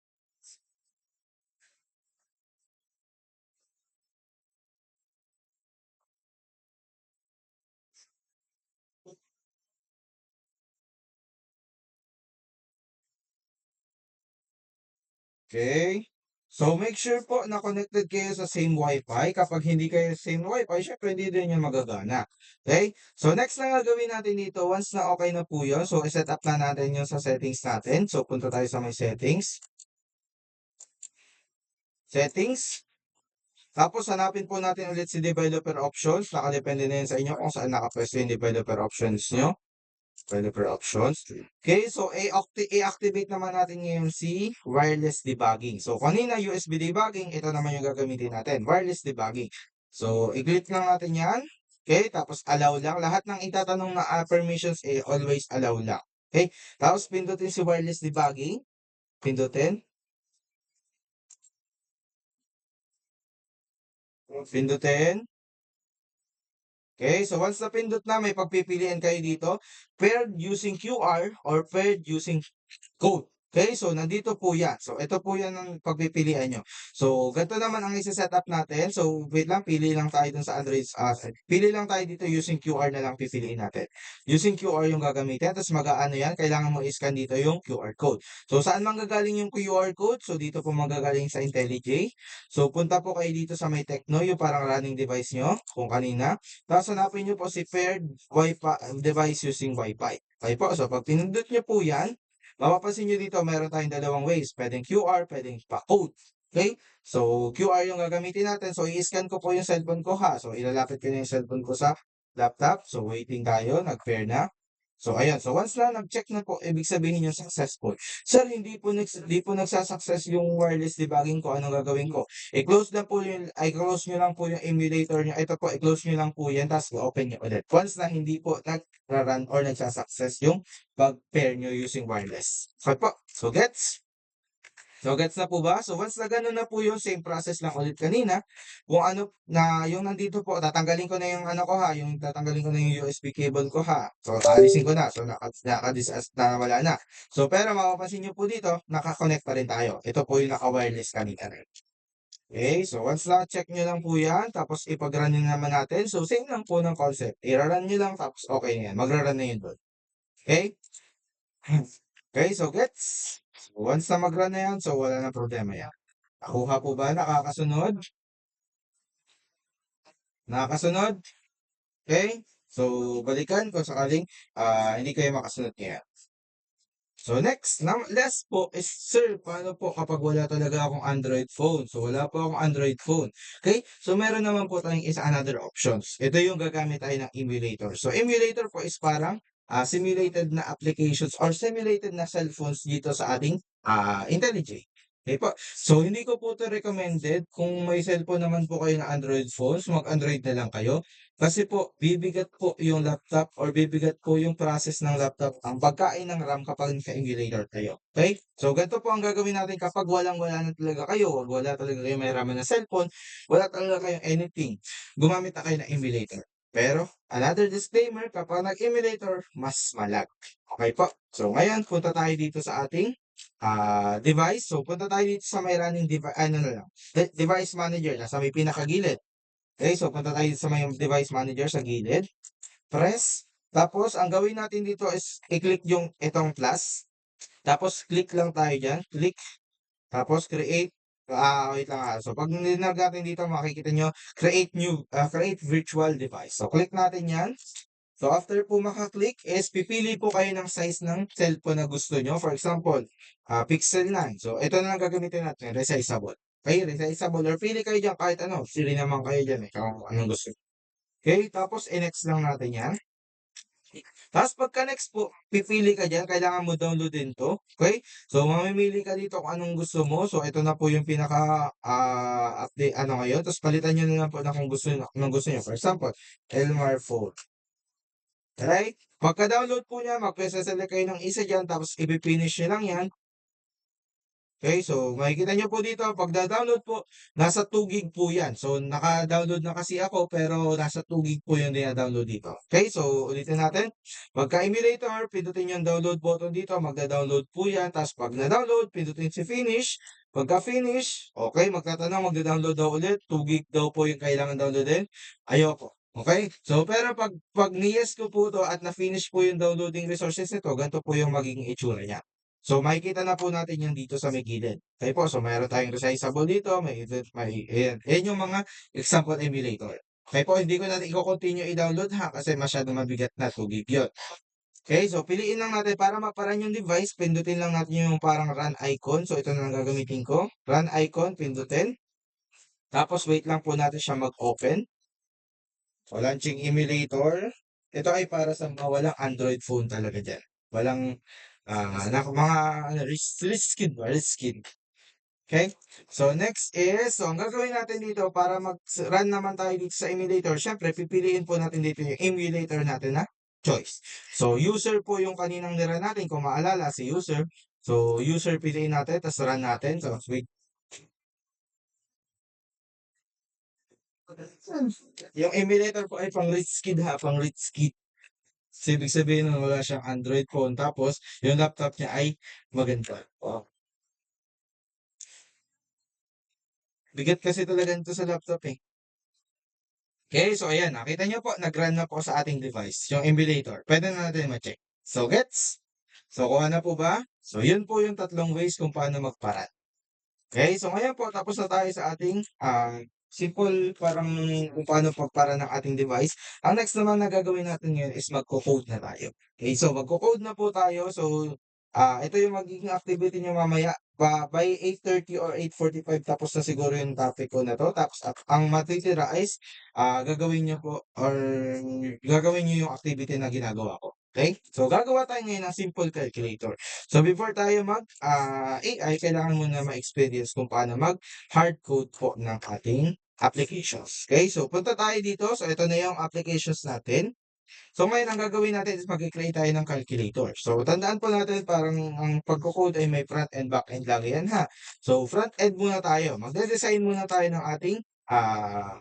[SPEAKER 1] Okay. So, make sure po na connected kayo sa same Wi-Fi. Kapag hindi kayo sa same Wi-Fi, syempre hindi din yung magagana. Okay? So, next na gagawin natin dito, once na okay na po yun, so, iset up na natin yung sa settings natin. So, punta tayo sa may settings. Settings. Tapos, hanapin po natin ulit si developer options. Nakadepende na yun sa inyo kung saan nakapwesto yung developer options nyo. Developer options. Okay, so i-activate naman natin ngayon si wireless debugging. So, kanina USB debugging, ito naman yung gagamitin natin, wireless debugging. So, i-click lang natin yan. Okay, tapos allow lang. Lahat ng itatanong na permissions, always allow lang. Okay, tapos pindutin si wireless debugging. Pindutin. Pindutin. Okay, so once napindot na, may pagpipilian kayo dito, paired using QR or paired using code. Okay, so nandito po yan. So ito po yan ang pagpipilian nyo. So ganito naman ang isa-set up natin. So wait lang, pili lang tayo dun sa Android. Pili lang tayo dito using QR na lang pipiliin natin. Using QR yung gagamitin. Tapos mag-aano yan, kailangan mo i-scan dito yung QR code. So saan manggagaling yung QR code? So dito po manggagaling sa IntelliJ. So punta po kayo dito sa may Tecno, yung parang running device nyo, kung kanina. Tapos hanapin nyo po si paired Wi-Fi device using Wi-Fi. Okay po, so pag pinindot nyo po yan, mapapansin nyo dito, meron tayong dalawang ways. Pwedeng QR, pwedeng pa-code. Okay? So, QR yung gagamitin natin. So, i-scan ko po yung cellphone ko ha. So, ilalapit ko na yung cellphone ko sa laptop. So, waiting tayo. Nag-pair na. So, ayan. So, once na nag-check na po, ibig sabihin yung successful. Sir, hindi po nagsasucess yung wireless debugging ko. Anong gagawin ko? I-close nyo lang po yung emulator nyo. Ito po, i-close nyo lang po yan. Tapos, open nyo ulit. Once na hindi po nag-run or nagsasucess yung pag-pair nyo using wireless. Okay po. So, gets? So, gets na po ba? So, once na gano'n na po yung same process lang ulit kanina, kung ano na yung nandito po, tatanggalin ko na yung ano ko ha, yung tatanggalin ko na yung USB cable ko ha. So, alisin ko na. So, na wala na. So, pero mapapansin nyo po dito, nakakonect pa rin tayo. Ito po yung naka-wireless kanina rin. Okay, so once na-check nyo lang po yan, tapos ipag-run nyo naman natin. So, same lang po ng concept. I-run nyo lang, tapos okay na yan. Magra-run na yun doon. Okay? Okay, so gets? Once na mag-run na yan, so wala na problema yan. Nakuha po ba? Nakakasunod? Nakakasunod? Okay? So, balikan kung sakaling hindi kayo makasunod ngayon. So next, last po is, sir, paano po kapag wala talaga akong Android phone? So wala po akong Android phone. Okay? So meron naman po tayong isa another options. Ito yung gagamit tayo ng emulator. So emulator po is parang simulated na applications or simulated na cellphones dito sa ating IntelliJ. Okay po. So hindi ko po ito recommended. Kung may cellphone naman po kayo na Android phones, mag-Android na lang kayo. Kasi po, bibigat po yung laptop or bibigat po yung process ng laptop, ang pagkain ng RAM kapag naka-emulator kayo. Okay? So, ganito po ang gagawin natin kapag wala na talaga kayo, wala talaga kayo may RAM na cellphone, wala talaga kayong anything. Gumamit na kayo ng emulator. Pero, another disclaimer, kapag nag-emulator, mas malag. Okay po? So, ngayon, punta tayo dito sa ating device. So, punta tayo dito sa may running device, device manager, nasa may pinakagilid. Okay, so punta tayo sa may device manager sa gilid. Press. Tapos, ang gawin natin dito is i-click yung itong plus. Tapos, click lang tayo dyan. Click. Tapos, create. Wait lang So, pag nilag natin dito, makikita nyo, create virtual device. So, click natin yan. So, after po makaklik, is pipili po kayo ng size ng cellphone na gusto nyo. For example, Pixel 9. So, ito na lang gagamitin natin, resizable. Okay, resizable. Or pili kayo dyan kahit ano. Sili naman kayo dyan kung anong gusto. Okay, tapos i-next lang natin yan. Tapos pagka-next po, pipili ka dyan, kailangan mo downloadin to. Okay? So, mamimili ka dito kung anong gusto mo. So, ito na po yung update, ngayon. Tapos palitan nyo na lang po na kung gusto nyo. For example, Elmar phone. Right? Pagka-download po niya, magpe-select kayo ng isa dyan, tapos i-finish nyo lang yan. Okay, so makikita nyo po dito, pag download po, nasa 2 gig po yan. So, naka-download na kasi ako, pero nasa 2 gig po yung dina-download dito. Okay, so ulitin natin. Pagka-emulator, pindutin yung download button dito, magda-download po yan. Tapos pag na-download, pindutin si finish. Pagka-finish, okay, magtatanong, magda-download daw ulit. 2 gig daw po yung kailangan downloadin. Ayoko. Okay? So, pero pag ni-yes ko po to at na-finish po yung downloading resources nito, ganito po yung magiging itsura niya. So, makikita na po natin yan dito sa may gilid. Okay po, so mayroon tayong resizable dito, ayan yung mga example emulator. Okay po, hindi ko na i-continue i-download ha, kasi masyado mabigat na, 2 gig yun. Okay, so piliin lang natin para maparan yung device, pindutin lang natin yung parang run icon. So, ito na lang gagamitin ko. Run icon, pindutin. Tapos, wait lang po natin siya mag-open. So, launching emulator. Ito ay para sa mga walang Android phone talaga dyan. Walang mga riskin ba? Riskin. Okay? So, next is, so ang gagawin natin dito para mag-run naman tayo dito sa emulator, syempre, pipiliin po natin dito yung emulator natin na choice. So, user po yung kaninang nira natin, kung maalala, si user. So, user piliin natin, tapos run natin. So, wait. Yung emulator po ay pang rich kid ha, pang rich kid. So, ibig sabihin nun wala siyang Android phone, tapos yung laptop niya ay maganda. Wow. Bigat kasi talaga nito sa laptop eh. Okay, so ayan, nakita nyo po, nag-run na po sa ating device, yung emulator. Pwede na natin ma-check. So, gets? So, kuha na po ba? So, yun po yung tatlong ways kung paano magparat. Okay, so ngayon po, tapos na tayo sa ating simple parang kung paano pagpara ng ating device. Ang next naman na gagawin natin ngayon is magko-code na tayo. Okay, so magko-code na po tayo. So, ito yung magiging activity nyo mamaya. By 8:30 or 8:45 tapos na siguro yung topic ko na to. Tapos ang matitira is gagawin nyo po or gagawin nyo yung activity na ginagawa ko. Okay? So, gagawa tayo ngayon ng simple calculator. So, before tayo AI, kailangan muna ma-experience kung paano mag-hard code po ng ating applications. Okay? So, punta tayo dito. So, ito na yung applications natin. So, ngayon, ang gagawin natin is mag-create tayo ng calculator. So, tandaan po natin parang ang pagko-code ay may front and back end lang yan ha. So, front end muna tayo. Magde-design muna tayo ng ating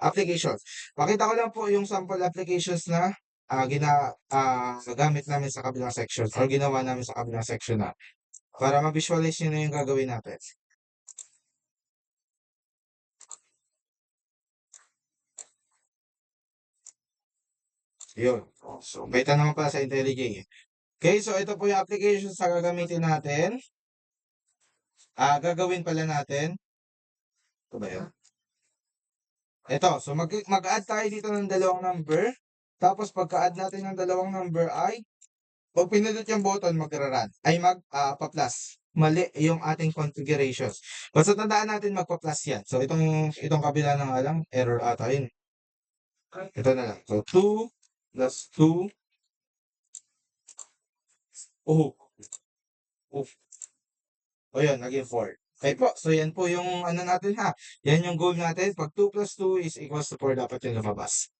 [SPEAKER 1] applications. Pakita ko lang po yung sample applications na gamit namin sa kabilang section or ginawa namin sa kabilang section na para ma-visualize nyo na yung gagawin natin. Yun. So, beta naman pala sa IntelliJ eh. Okay, so ito po yung applications na gagamitin natin. Gagawin pala natin. Ito ba yun? Ito, so mag-add tayo dito ng dalawang number. Tapos pagka-add natin ng dalawang number ay, 'pag pinindot yung button magra-run ay pa-plus. Mali yung ating configurations. Basta tandaan natin magpa-plus yan. So itong kabila na nga lang, error ata yun. Ito na lang. So 2 plus 2. Oh, oh. O yun, naging 4. Okay po. So yan po yung ano natin ha. Yan yung goal natin. Pag 2 plus 2 is equals to 4 dapat yung lumabas.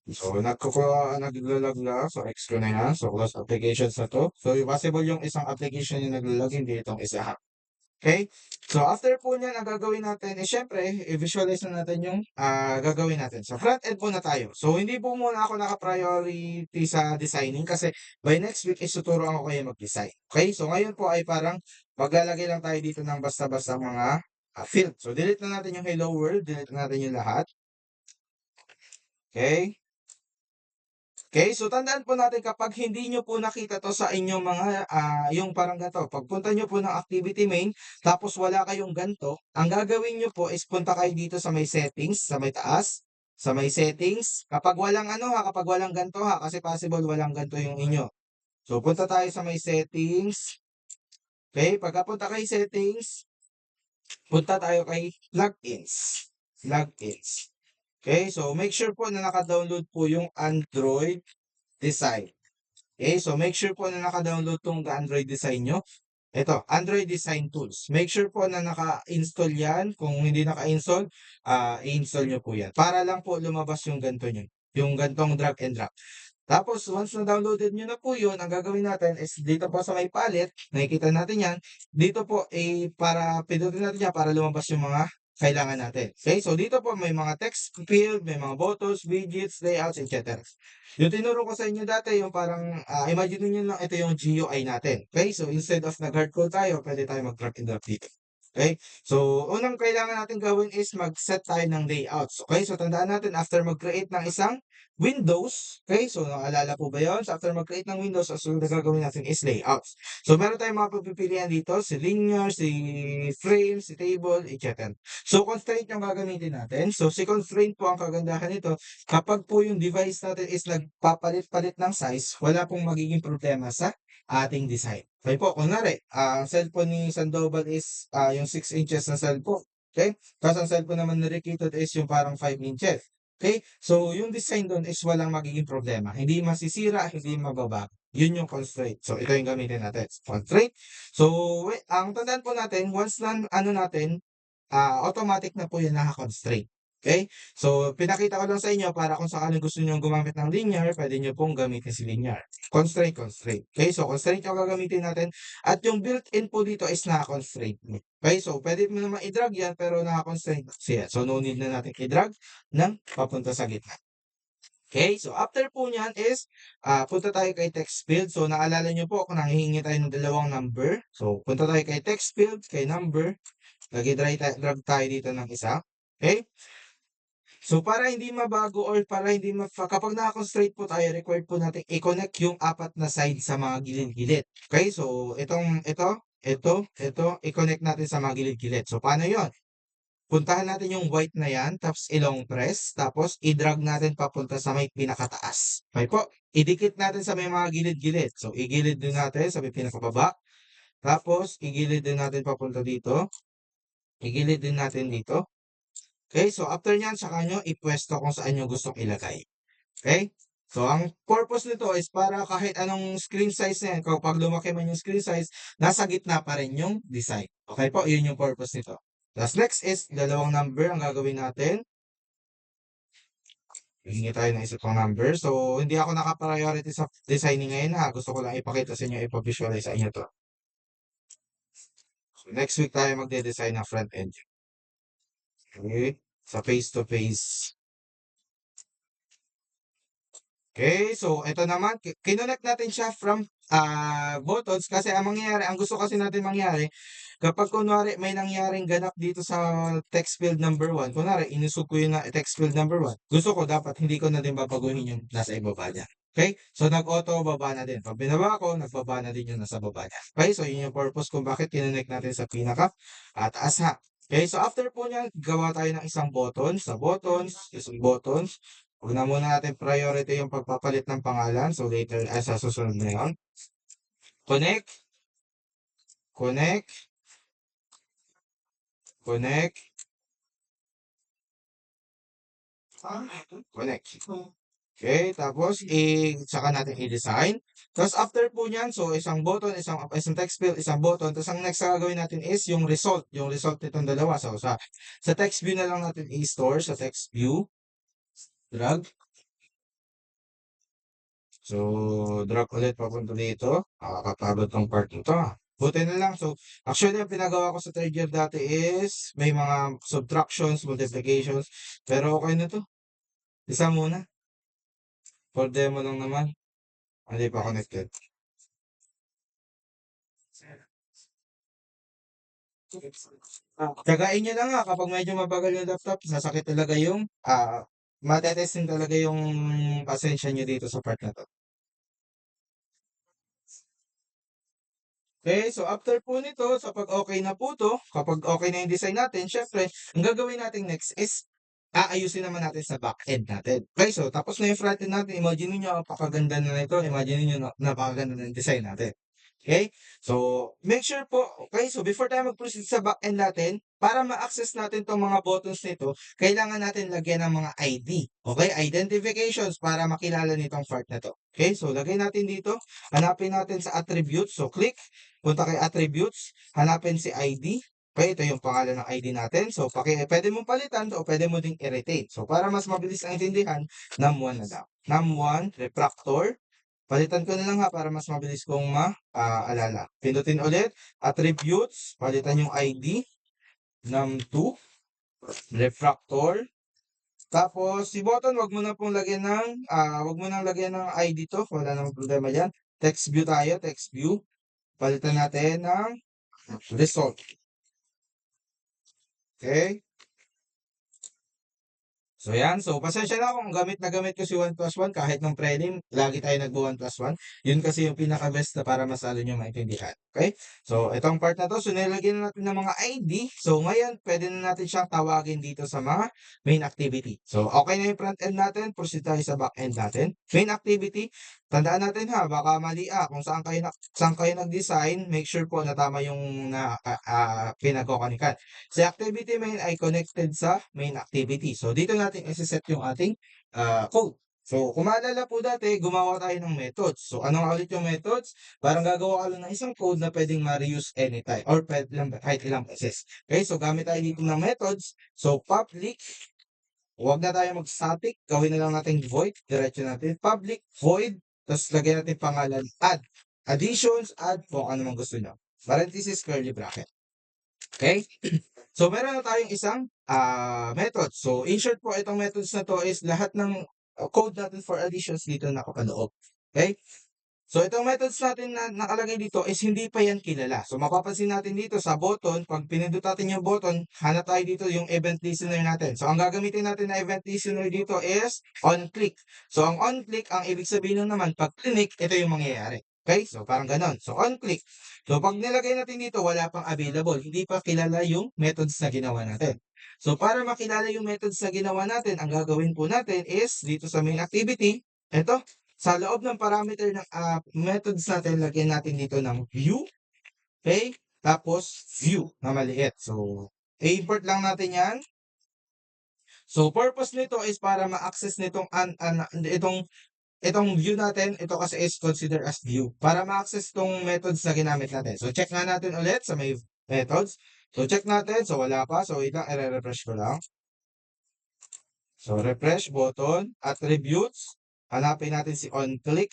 [SPEAKER 1] So, naglalag na. So, X ko na yan. So, close applications na to. So, possible yung isang application yung naglalag, hindi itong isa ha. Okay? So, after po niyan, ang gagawin natin, syempre, i-visualize na natin yung gagawin natin. So, front end muna tayo. So, hindi po muna ako naka-priority sa designing kasi by next week is tuturuan ko kayo mag-design. Okay? So, ngayon po ay parang maglalagay lang tayo dito ng basta-basta mga field. So, delete na natin yung hello world. Delete na natin yung lahat. Okay? Okay, so tandaan po natin kapag hindi nyo po nakita to sa inyong mga, yung parang ganito, pagpunta nyo po ng activity main, tapos wala kayong ganito, ang gagawin nyo po is punta kayo dito sa may settings, sa may taas, sa may settings, kapag walang ano ha, kapag walang ganito ha, kasi possible walang ganito yung inyo. So, punta tayo sa may settings. Okay, pagkapunta kay settings, punta tayo kay plugins. Plugins. Okay, so make sure po na naka-download po yung Android Design. Okay, so make sure po na naka-download tong Android Design nyo. Ito, Android Design Tools. Make sure po na naka-install yan. Kung hindi naka-install, i-install nyo po yan. Para lang po lumabas yung ganito nyo. Yung gantong drag and drop. Tapos, once na downloaded nyo na po yun, ang gagawin natin is dito po sa may palette, nakikita natin yan. Dito po, para pindutin natin yan para lumabas yung mga kailangan natin. Okay, so dito po may mga text field, may mga buttons, widgets, layouts, etc. Yung tinuro ko sa inyo dati, yung parang, imagine nyo lang ito yung GUI natin. Okay, so instead of nag-hardcode tayo, pwede tayo mag-drag and drop dito. Okay, so unang kailangan natin gawin is mag-set tayo ng layouts. Okay, so tandaan natin after mag-create ng isang Windows, okay, so naalala po ba yun? So after mag-create ng Windows, ang sunod na gagawin natin is layouts. So meron tayong mga pagpipilian dito, si linear, si frame, si table, etc. So constraint yung gagamitin natin. So si constraint po ang kagandahan nito, kapag po yung device natin is nagpapalit-palit ng size, wala pong magiging problema sa ating design. Okay po, kunwari, ang cellphone ni Sandoval is yung 6 inches na cellphone. Okay? Tapos ang cellphone naman ni Riquito is yung parang 5 inches. Okay? So, yung design doon is walang magiging problema. Hindi masisira, hindi mababago. Yun yung constraint. So, ito yung gamitin natin. Constraint. So, ang tandaan po natin, once na ano natin, automatic na po yung naka-constraint. Okay? So, pinakita ko lang sa inyo para kung sakaling gusto nyo gumamit ng linear, pwede nyo pong gamitin si linear. Constraint, constraint. Okay? So, constraint yung gagamitin natin. At yung built-in po dito is naka-constraint. Okay? So, pwede mo naman i-drag yan, pero naka-constraint siya. So, no need na natin i-drag ng papunta sa gitna. Okay, so after po niyan is, punta tayo kay text field. So, naalala nyo po kung nanghihingi tayo ng dalawang number. So, punta tayo kay text field, kay number. Drag tayo dito ng isa. Okay? So, para hindi mabago or para hindi kapag naka-constraint po tayo, required po natin i-connect yung apat na side sa mga gilid-gilid. Okay? So, ito, i-connect natin sa mga gilid-gilid. So, paano yon? Puntahan natin yung white na yan, tapos i-long press, tapos i-drag natin papunta sa may pinakataas. Okay po? Idikit natin sa may mga gilid-gilid. So, igilid din natin sa may pinakababa. Tapos, igilid din natin papunta dito. Igilid din natin dito. Okay? So, after nyan, saka nyo ipwesto kung saan nyo gustong ilagay. Okay? So, ang purpose nito is para kahit anong screen size na yan, kapag lumaki man yung screen size, nasa gitna pa rin yung design. Okay po? Yun yung purpose nito. Tapos next is, dalawang number ang gagawin natin. Hihingi tayo ng isa pang number. So, hindi ako naka-priority sa designing ngayon ha. Gusto ko lang ipakita sa inyo, ipag-visualize sa inyo to. So, next week tayo magde-design ng front end. Okay? Sa face-to-face. Okay, so ito naman, kinonect natin siya from buttons kasi ang mangyayari, ang gusto kasi natin mangyari, kapag kunwari may nangyaring ganap dito sa text field number 1, kunwari inusog ko yung text field number 1, gusto ko dapat hindi ko na din babaguhin yung nasa ibaba niya. Okay, so nag-auto baba na din. Pag binaba ko, nagbaba na din yung nasa baba niya. Okay, so yun yung purpose kung bakit kinonect natin sa pinaka taas ha. Okay, so after po niyan, gawa tayo ng isang button, sa buttons, isang buttons, Huwag na muna natin priority yung pagpapalit ng pangalan. So later, sa susunod na yun. Connect, connect, connect, connect. Okay, tapos saka natin i-design. Tapos after po niyan, so isang button, isang text field, isang button. Tapos ang next na gagawin natin is yung result nitong dalawa. So sa text view na lang natin i-store sa text view, drag. So drag ulit papunta dito. Nakakapagod tong part nito. Buti na lang. So actually ang pinagawa ko sa third year dati is may mga subtractions, multiplications. Pero okay na to. Isa muna. For demo lang naman. Hindi pa connected. Tsagain niyo lang kapag medyo mabagal yung laptop, sasakit talaga yung, matetesting talaga yung pasensya niyo dito sa part na 'to. Okay, so after po nito, sa pag okay na po 'to, kapag okay na yung design natin, siyempre ang gagawin natin next is aayusin naman natin sa back-end natin. Okay, so tapos na yung front-end natin, imagine niyo napakaganda na nito, imagine niyo napakaganda ng design natin. Okay? So, make sure po, okay? So, before tayo mag-proceed sa back-end natin, para ma-access natin itong mga buttons nito, kailangan natin lagyan ng mga ID. Okay? Identifications para makilala nitong part na to. Okay? So, lagay natin dito. Hanapin natin sa attributes. So, click. Punta kay attributes. Hanapin si ID. Okay, ito yung pangalan ng ID natin. So, pwede mong palitan o pwede mo ding i-retain. So, para mas mabilis ang intindihan, num1 na lang. Num1, refractor. Palitan ko na lang para mas mabilis kong maalala. Pindutin ulit, attributes, palitan yung ID, num2, refractor. Tapos, si button, wag mo nang lagyan ng ID to, wala namang problema yan. Text view tayo, text view. Palitan natin ng result. Okay? So yan, so pasensya na kung gamit na gamit ko si 1+1 kahit nung prelim, lagi tayo nagbo 1+1. Yun kasi yung pinaka-best na para mas lalo nyo maintindihan. Okay? So itong part na to, so nilagyan na natin ng mga ID. So ngayon, pwede na natin siyang tawagin dito sa mga main activity. So okay na yung front end natin, proceed tayo sa back end natin. Main activity, tandaan natin baka mali kung saan kayo nag-design, make sure po na tama yung pinagkokonikan. Si activity main ay connected sa main activity. So, dito natin isi-set yung ating code. So, kung maalala po dati, gumawa tayo ng methods. So, ano nga ulit yung methods? Parang gagawa ka lang ng isang code na pwedeng ma-reuse anytime or pwede lang kahit ilang beses. Okay, so gamit tayo dito ng methods. So, public, huwag na tayo mag-static. Gawin na lang natin void. Diretso natin. Public, void. Tapos, lagyan natin pangalan, add. Additions, add kung ano man gusto nyo. Parenthesis, curly bracket. Okay? So, meron na tayong isang method. So, in short po, itong methods na to is lahat ng code natin for additions dito nakapaloob. Okay? So, itong methods natin na nakalagay dito is hindi pa yan kilala. So, mapapansin natin dito sa button, pag pinindot natin yung button, hanap tayo dito yung event listener natin. So, ang gagamitin natin na event listener dito is on-click. So, ang on-click, ang ibig sabihin nun naman, pag click, ito yung mangyayari. Okay? So, parang ganon. So, on-click. So, pag nilagay natin dito, wala pang available. Hindi pa kilala yung methods na ginawa natin. So, para makilala yung methods na ginawa natin, ang gagawin po natin is, dito sa main activity, ito, sa loob ng parameter ng methods natin, lagyan natin dito ng view. Okay? Tapos, view na maliit. So, i-import lang natin yan. So, purpose nito is para ma-access nitong itong view natin, ito kasi is consider as view. Para ma-access itong methods na ginamit natin. So, check nga natin ulit sa may methods. So, check natin. So, wala pa. So, wait lang. I-refresh ko lang. So, refresh button. Attributes. Hanapin natin si on-click.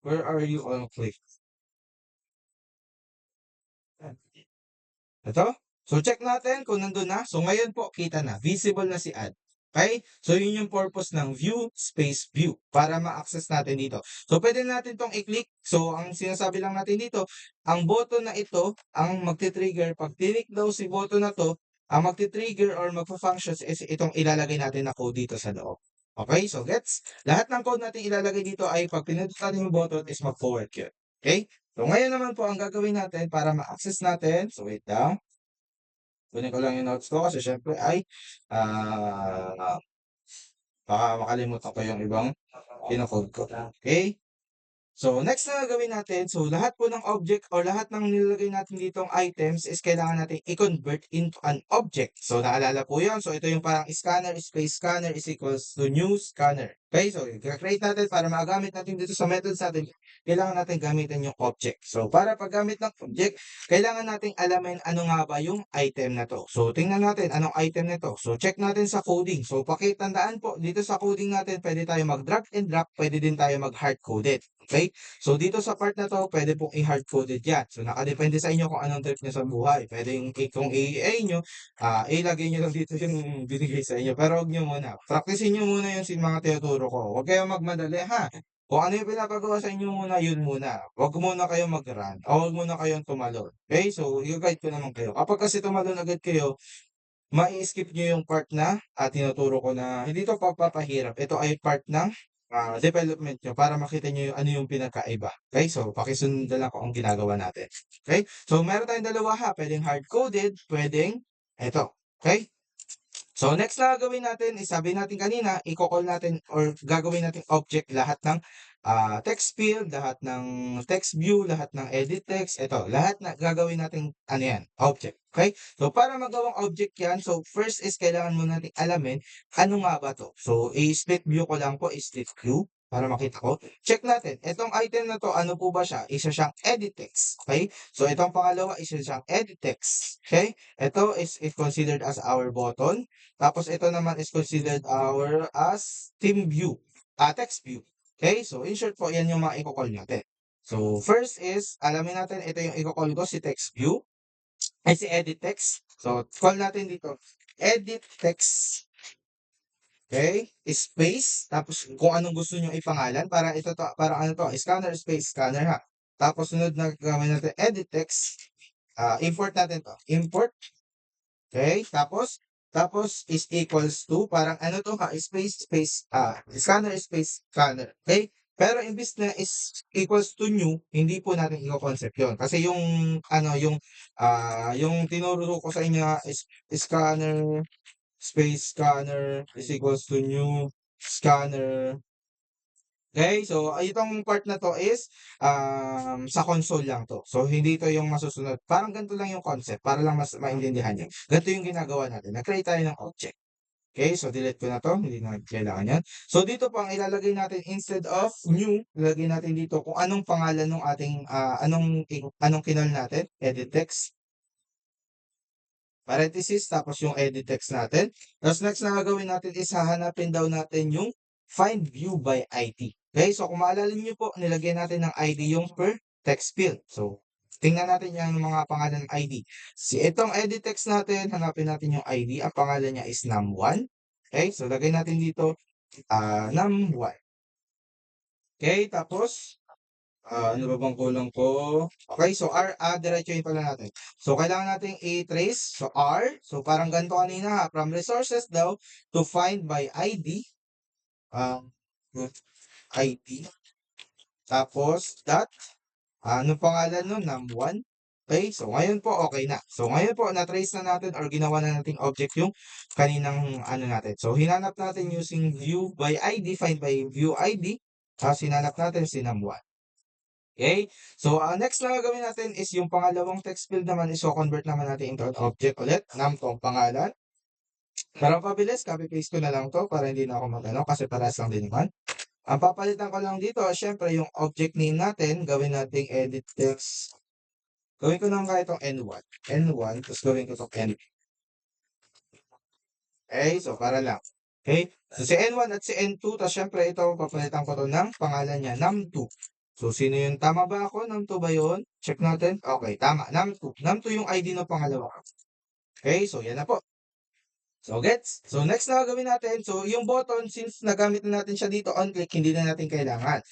[SPEAKER 1] Where are you on-click? Ito. So, check natin kung nandun na. So, ngayon po, kita na. Visible na si add. Okay? So, yun yung purpose ng view space view para ma-access natin dito. So, pwede natin tong i-click. So, ang sinasabi lang natin dito, ang button na ito, ang magti-trigger, pag tinik daw si button na to, ang magti-trigger or magpa-functions is itong ilalagay natin na code dito sa loob. Okay? So, gets? Lahat ng code natin ilalagay dito ay pag pinindot natin yung button is mag-forward yun. Okay? So, ngayon naman po, ang gagawin natin para ma-access natin, so wait lang. Kunin ko lang yung notes ko kasi syempre ay ah, baka makalimutan ko yung ibang kino-code ko. Okay? So, next na gagawin natin, so lahat po ng object or lahat ng nilalagay natin ditong items is kailangan natin i-convert into an object. So, naalala po yun. So, ito yung parang scanner, space scanner is equals to new scanner. Okay, so i-create natin para magamit natin dito sa methods natin, kailangan natin gamitin yung object. So, para paggamit ng object, kailangan natin alamin ano nga ba yung item na to. So, tingnan natin anong item na to. So, check natin sa coding. So, pakitandaan po, dito sa coding natin, pwede tayo mag-drag and drop, pwede din tayo mag-hard-code it. Okay? So, dito sa part na to, pwede pong i-hard-coded yan. So, nakadepende sa inyo kung anong trip nyo sa buhay. Pwede yung kung i-A nyo, ilagay nyo lang dito yung binigay sa inyo. Pero huwag nyo muna. Practicein nyo muna yung mga tinuturo ko. Huwag kayong magmadali, ha? Kung ano yung pinapagawa sa inyo muna, yun muna. Huwag muna kayong mag-run. O huwag muna kayong tumalon. Okay? So, i-guide ko naman kayo. Kapag kasi tumalon agad kayo, mai-skip nyo yung part na tinuturo ko na hindi to pagpapahirap. Ito ay part ng development nyo para makita nyo yung ano yung pinagkaiba. Okay? So, pakisundan lang kung ang ginagawa natin. Okay? So, meron tayong dalawa ha. Pwedeng hard-coded, pwedeng ito. Okay? So, next na gagawin natin is sabi natin kanina, i-call natin or gagawin natin object lahat ng text field, lahat ng text view, lahat ng edit text, ito, lahat na gagawin natin ano yan, object. Okay? So, para magawang object yan, so first is kailangan mo natin alamin ano nga ba to. So, i-split view ko lang po, i-split view para makita ko. Check natin, itong item na to, ano po ba siya? Isa siyang edit text. Okay? So, itong pangalawa, isa siyang edit text. Okay? Ito is considered as our button. Tapos ito naman is considered our as team view, text view. Okay? So, in short po, yan yung mga i-call natin. So, first is, alamin natin, ito yung i-call ko, si text view, ay si edit text. So, call natin dito, edit text. Okay? Space, tapos kung anong gusto nyo ipangalan, para ito to, para ano to, scanner space scanner ha. Tapos sunod na gawin natin, edit text, import natin to, import. Okay? Tapos is equals to, parang ano to ha, scanner space scanner. Okay? Pero imbis na is equals to new, hindi po natin i-concept yun. Kasi yung, ano, yung tinuro ko sa inyo is scanner, space scanner is equals to new scanner. Okay, so itong part na to is sa console lang to. So hindi to yung masusunod. Parang ganito lang yung concept para lang mas maintindihan niyo. Ganito yung ginagawa natin. Nag-create tayo ng object. Okay, so delete ko na to. Hindi na kailangan yan. So dito po ang ilalagay natin instead of new, ilalagay natin dito kung anong pangalan ng ating anong kinal natin, edit text. Parenthesis, tapos yung edit text natin. Tapos next na gagawin natin is hahanapin daw natin yung find view by ID. Okay, so kung maalala niyo po, nilagay natin ng ID yung per text field. So, tingnan natin yung mga pangalan ng ID. Si itong edit text natin, hanapin natin yung ID. Ang pangalan niya is num1. Okay, so lagay natin dito num1. Okay, tapos ano ba bang kulang ko? Okay, so diretsuhin pala natin. So, kailangan natin i-trace. So, R. So, parang ganito kanina ha. From resources daw to find by ID. ID. Tapos, dot. Ano pangalan nun? Num1. Okay, so ngayon po okay na. So, ngayon po na-trace na natin or ginawa na nating object yung kaninang ano natin. So, hinanap natin using view by ID, find by view ID. Tapos, hinanap natin si num1. Okay? So, next na gagawin natin is yung pangalawang text field naman is convert naman natin into an object ulit. Num2 ang pangalan. Para pabilis, copy-paste ko na lang to para hindi na ako mag-ano kasi parehas lang din naman. Ang papalitan ko lang dito, syempre yung object name natin, gawin nating edit text. Gawin ko naman kaya itong N1. N1, tapos gawin ko itong N. Okay, so para lang. Okay, so si N1 at si N2, tapos syempre ito, papalitan ko to ng pangalan niya, num2. So, sino yung tama ba ako? num2 ba yun? Check natin. Okay, tama. num2. num2 yung ID ng pangalawa. Okay, so yan na po. So, gets? So, next na gagawin natin. So, yung button, since nagamit na natin siya dito on click, hindi na natin kailangan.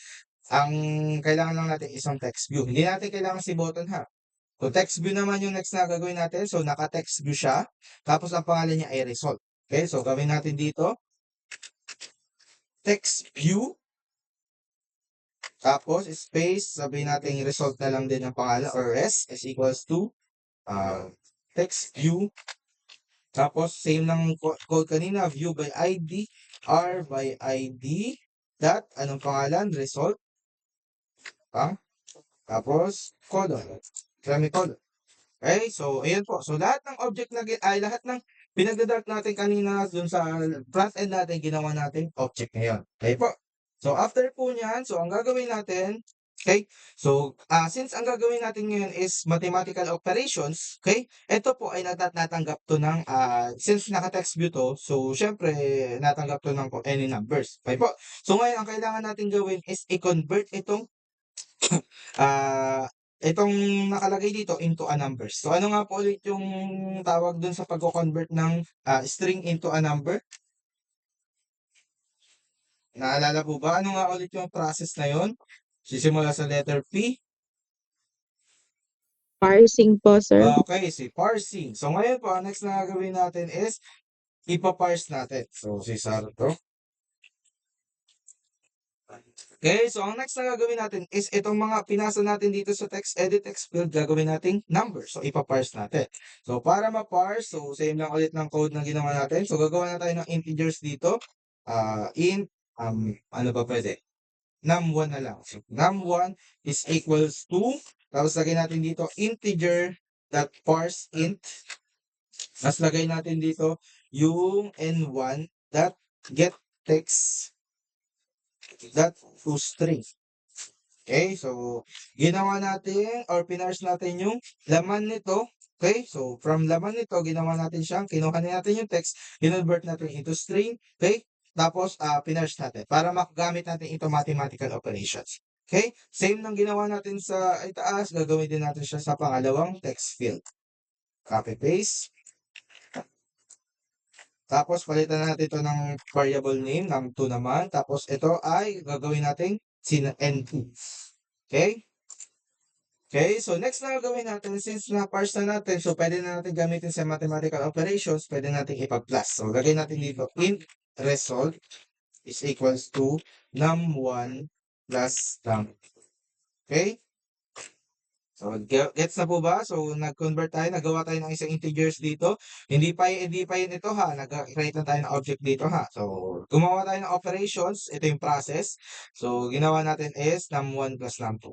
[SPEAKER 1] Ang kailangan lang natin isang text view. Hindi natin kailangan si button ha. So, text view naman yung next na gagawin natin. So, naka-text view siya. Tapos, ang pangalan niya ay result. Okay, so gawin natin dito. Text view. Tapos, space, sabihin natin result na lang din ang pangalan or res is equals to text view Tapos same ng code kanina, view by ID, R by ID, dot, anong pangalan? Result, tapos colon, semicolon. Okay, so ayan po. So lahat ng object na lahat ng pinagda-dark natin kanina dun sa front end natin, ginawa natin object ngayon. Okay po. So after po niyan, so ang gagawin natin, okay? So since ang gagawin natin ngayon is mathematical operations, okay? Ito po ay natanggap to ng since naka-text view to, so syempre natanggap to ng any numbers. Okay po. So ngayon ang kailangan natin gawin is i-convert ah, itong nakalagay dito into a number. So ano nga po ulit yung tawag dun sa pagko-convert ng string into a number? Naalala po ba? Ano nga ulit yung process na yun? Sisimula sa letter P.
[SPEAKER 2] Parsing po, sir.
[SPEAKER 1] Okay, si parsing. So ngayon po, ang next na gagawin natin is ipaparse natin. So si Saro to. Okay, so ang next na gagawin natin is itong mga pinasa natin dito sa text edit text field, gagawin nating number. So ipaparse natin. So para ma-parse, so same lang ulit ng code na ginawa natin. So gagawa na tayo ng integers dito. Int, ano ba pwede? Num1 na lang. So num1 is equals to, tapos lagay natin dito integer dot parse int. Tapos lagay natin dito yung n1 dot get text dot toString. Okay, so ginawa natin or pinarse natin yung laman nito. Okay, so from laman nito, ginawa natin siyang, kinuha natin yung text, kinonvert natin into string. Okay, tapos pinarse natin para magamit natin ito mathematical operations. Okay, same nang ginawa natin sa itaas, gagawin din natin siya sa pangalawang text field. Copy paste. Tapos palitan natin ito ng variable name ng 2 naman. Tapos ito ay gagawin natin n2. Okay? Okay, so next na gagawin natin, since na-parse na natin, so pwede na natin gamitin sa mathematical operations, pwede natin ipa-plus. So lagay natin dito, int result is equals to num1 plus num2. Okay? So, gets na po ba? So, nag-convert tayo, nagawa tayo ng isang integers dito. Hindi pa yun ito ha. Nag-create na tayo ng object dito ha. So, gumawa tayo ng operations. Ito yung process. So, ginawa natin is num1 plus num2.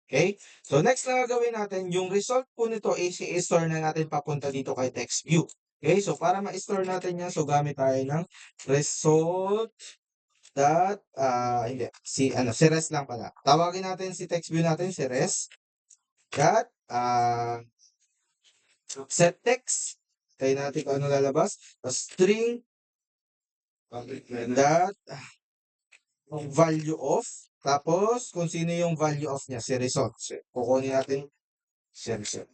[SPEAKER 1] Okay? So, next na gagawin natin, yung result po nito is i-store na natin papunta dito kay text view. Okay? So, para ma-store natin yan, so gamit tayo ng result dot, hindi, si res lang pala. Tawagin natin si text view natin, si res. Dot, set text. Tayo natin kung ano lalabas. String dot value of. Tapos, kung sino yung value of niya, si result. So, kukunin natin si result.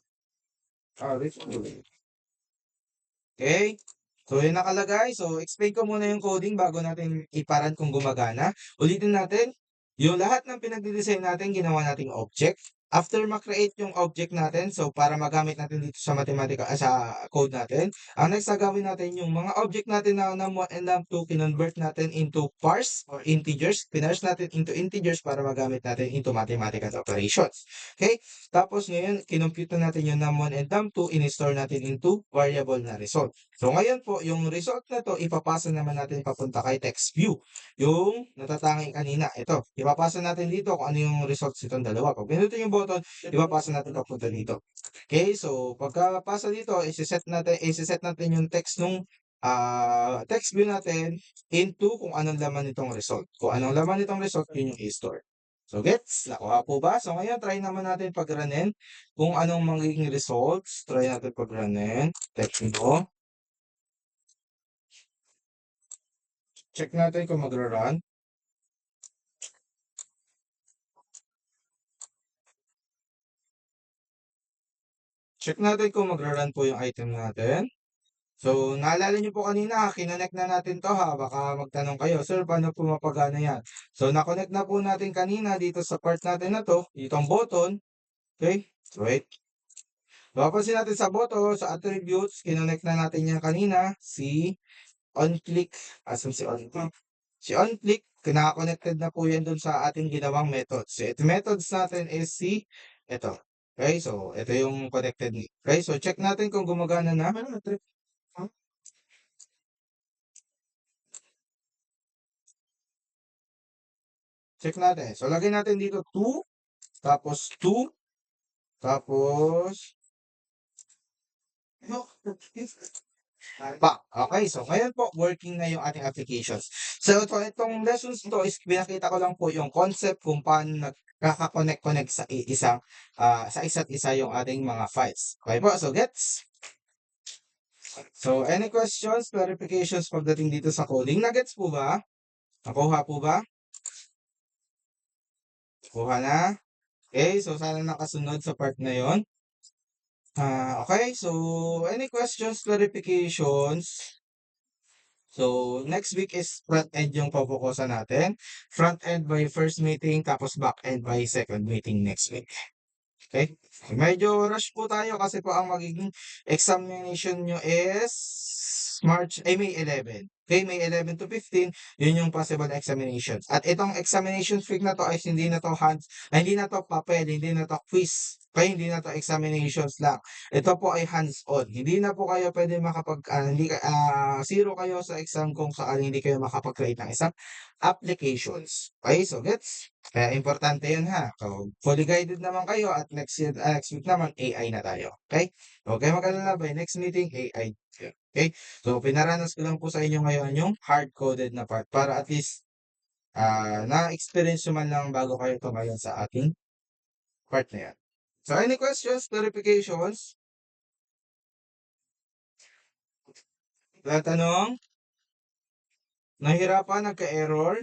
[SPEAKER 1] Okay? So, yun nakalagay. So, explain ko muna yung coding bago natin iparan kung gumagana. Ulitin natin. Yung lahat ng pinag-design natin, ginawa nating object. After ma-create yung object natin, so para magamit natin dito sa mathematical, sa code natin, ang next na gawin natin yung mga object natin na num1 and num2, kinonvert natin into parse or integers. Pinarse natin into integers para magamit natin into mathematical operations. Okay? Tapos ngayon, kinompute natin yung num1 and num2, in-store natin into variable na result. So ngayon po, yung result na to, ipapasa naman natin papunta kay text view. Yung natatanging kanina, ito, ipapasa natin dito kung ano yung results itong dalawa. Pag pinutin yung button, ipapasa natin papunta dito. Okay, so pagkapasa dito, isiset natin yung text nung text view natin into kung anong laman nitong result. Kung anong laman nitong result, yun yung i-store. So gets? Nakuha po ba? So ngayon, try naman natin pag-runin kung anong magiging results. Try natin pag-runin. Text nito. Check natin kung magra-run. Check natin kung magra-run po yung item natin. So, naalala niyo po kanina, kinonect na natin to ha. Baka magtanong kayo, sir, paano po mapagana yan? So, nakonect na po natin kanina dito sa part natin na to, itong button. Okay? So, wait. Papansin natin sa button, sa attributes, kinonect na natin yan kanina, si onClick. Asan si onClick? Si onClick, naka-connected na po yan dun sa ating ginawang methods. So, ito methods natin is si, ito. Okay, so ito yung connected. Okay, so check natin kung gumagana na. Check natin. So, lagay natin dito 2, tapos 2, tapos back. Okay, so ngayon po, working na yung ating applications. So, itong lessons to is pinakita ko lang po yung concept kung paano nagkaka-connect sa sa isa't isa yung ating mga files. Okay po, so gets? So, any questions, clarifications pagdating dito sa coding? Nagets po ba? Nakuha po ba? Kuha na? Okay, so sana nakasunod sa part na yon. Okay, so any questions, clarifications? So, next week is front end yung papokusan natin. Front end by first meeting, tapos back end by second meeting next week. Okay? Medyo rush po tayo kasi po ang magiging examination nyo is May 11. Okay, May 11 to 15, yun yung possible na examinations. At itong examination week na to ay hindi na to papel, hindi na to quiz. Okay, hindi na to examinations lang. Ito po ay hands-on. Hindi na po kayo pwede zero kayo sa exam kung saan hindi kayo makapag-create ng isang applications. Okay, so gets? Kaya importante yun ha. So, fully guided naman kayo at next week naman AI na tayo. Okay? Okay, mag-alala by next meeting AI. Okay? So, pinaranas ko lang po sa inyo ngayon yung hard-coded na part para at least na-experience nyo man lang bago kayo tumayo sa ating part na yan. So, any questions, clarifications? Wala tanong? Nahirapan, nagka-error?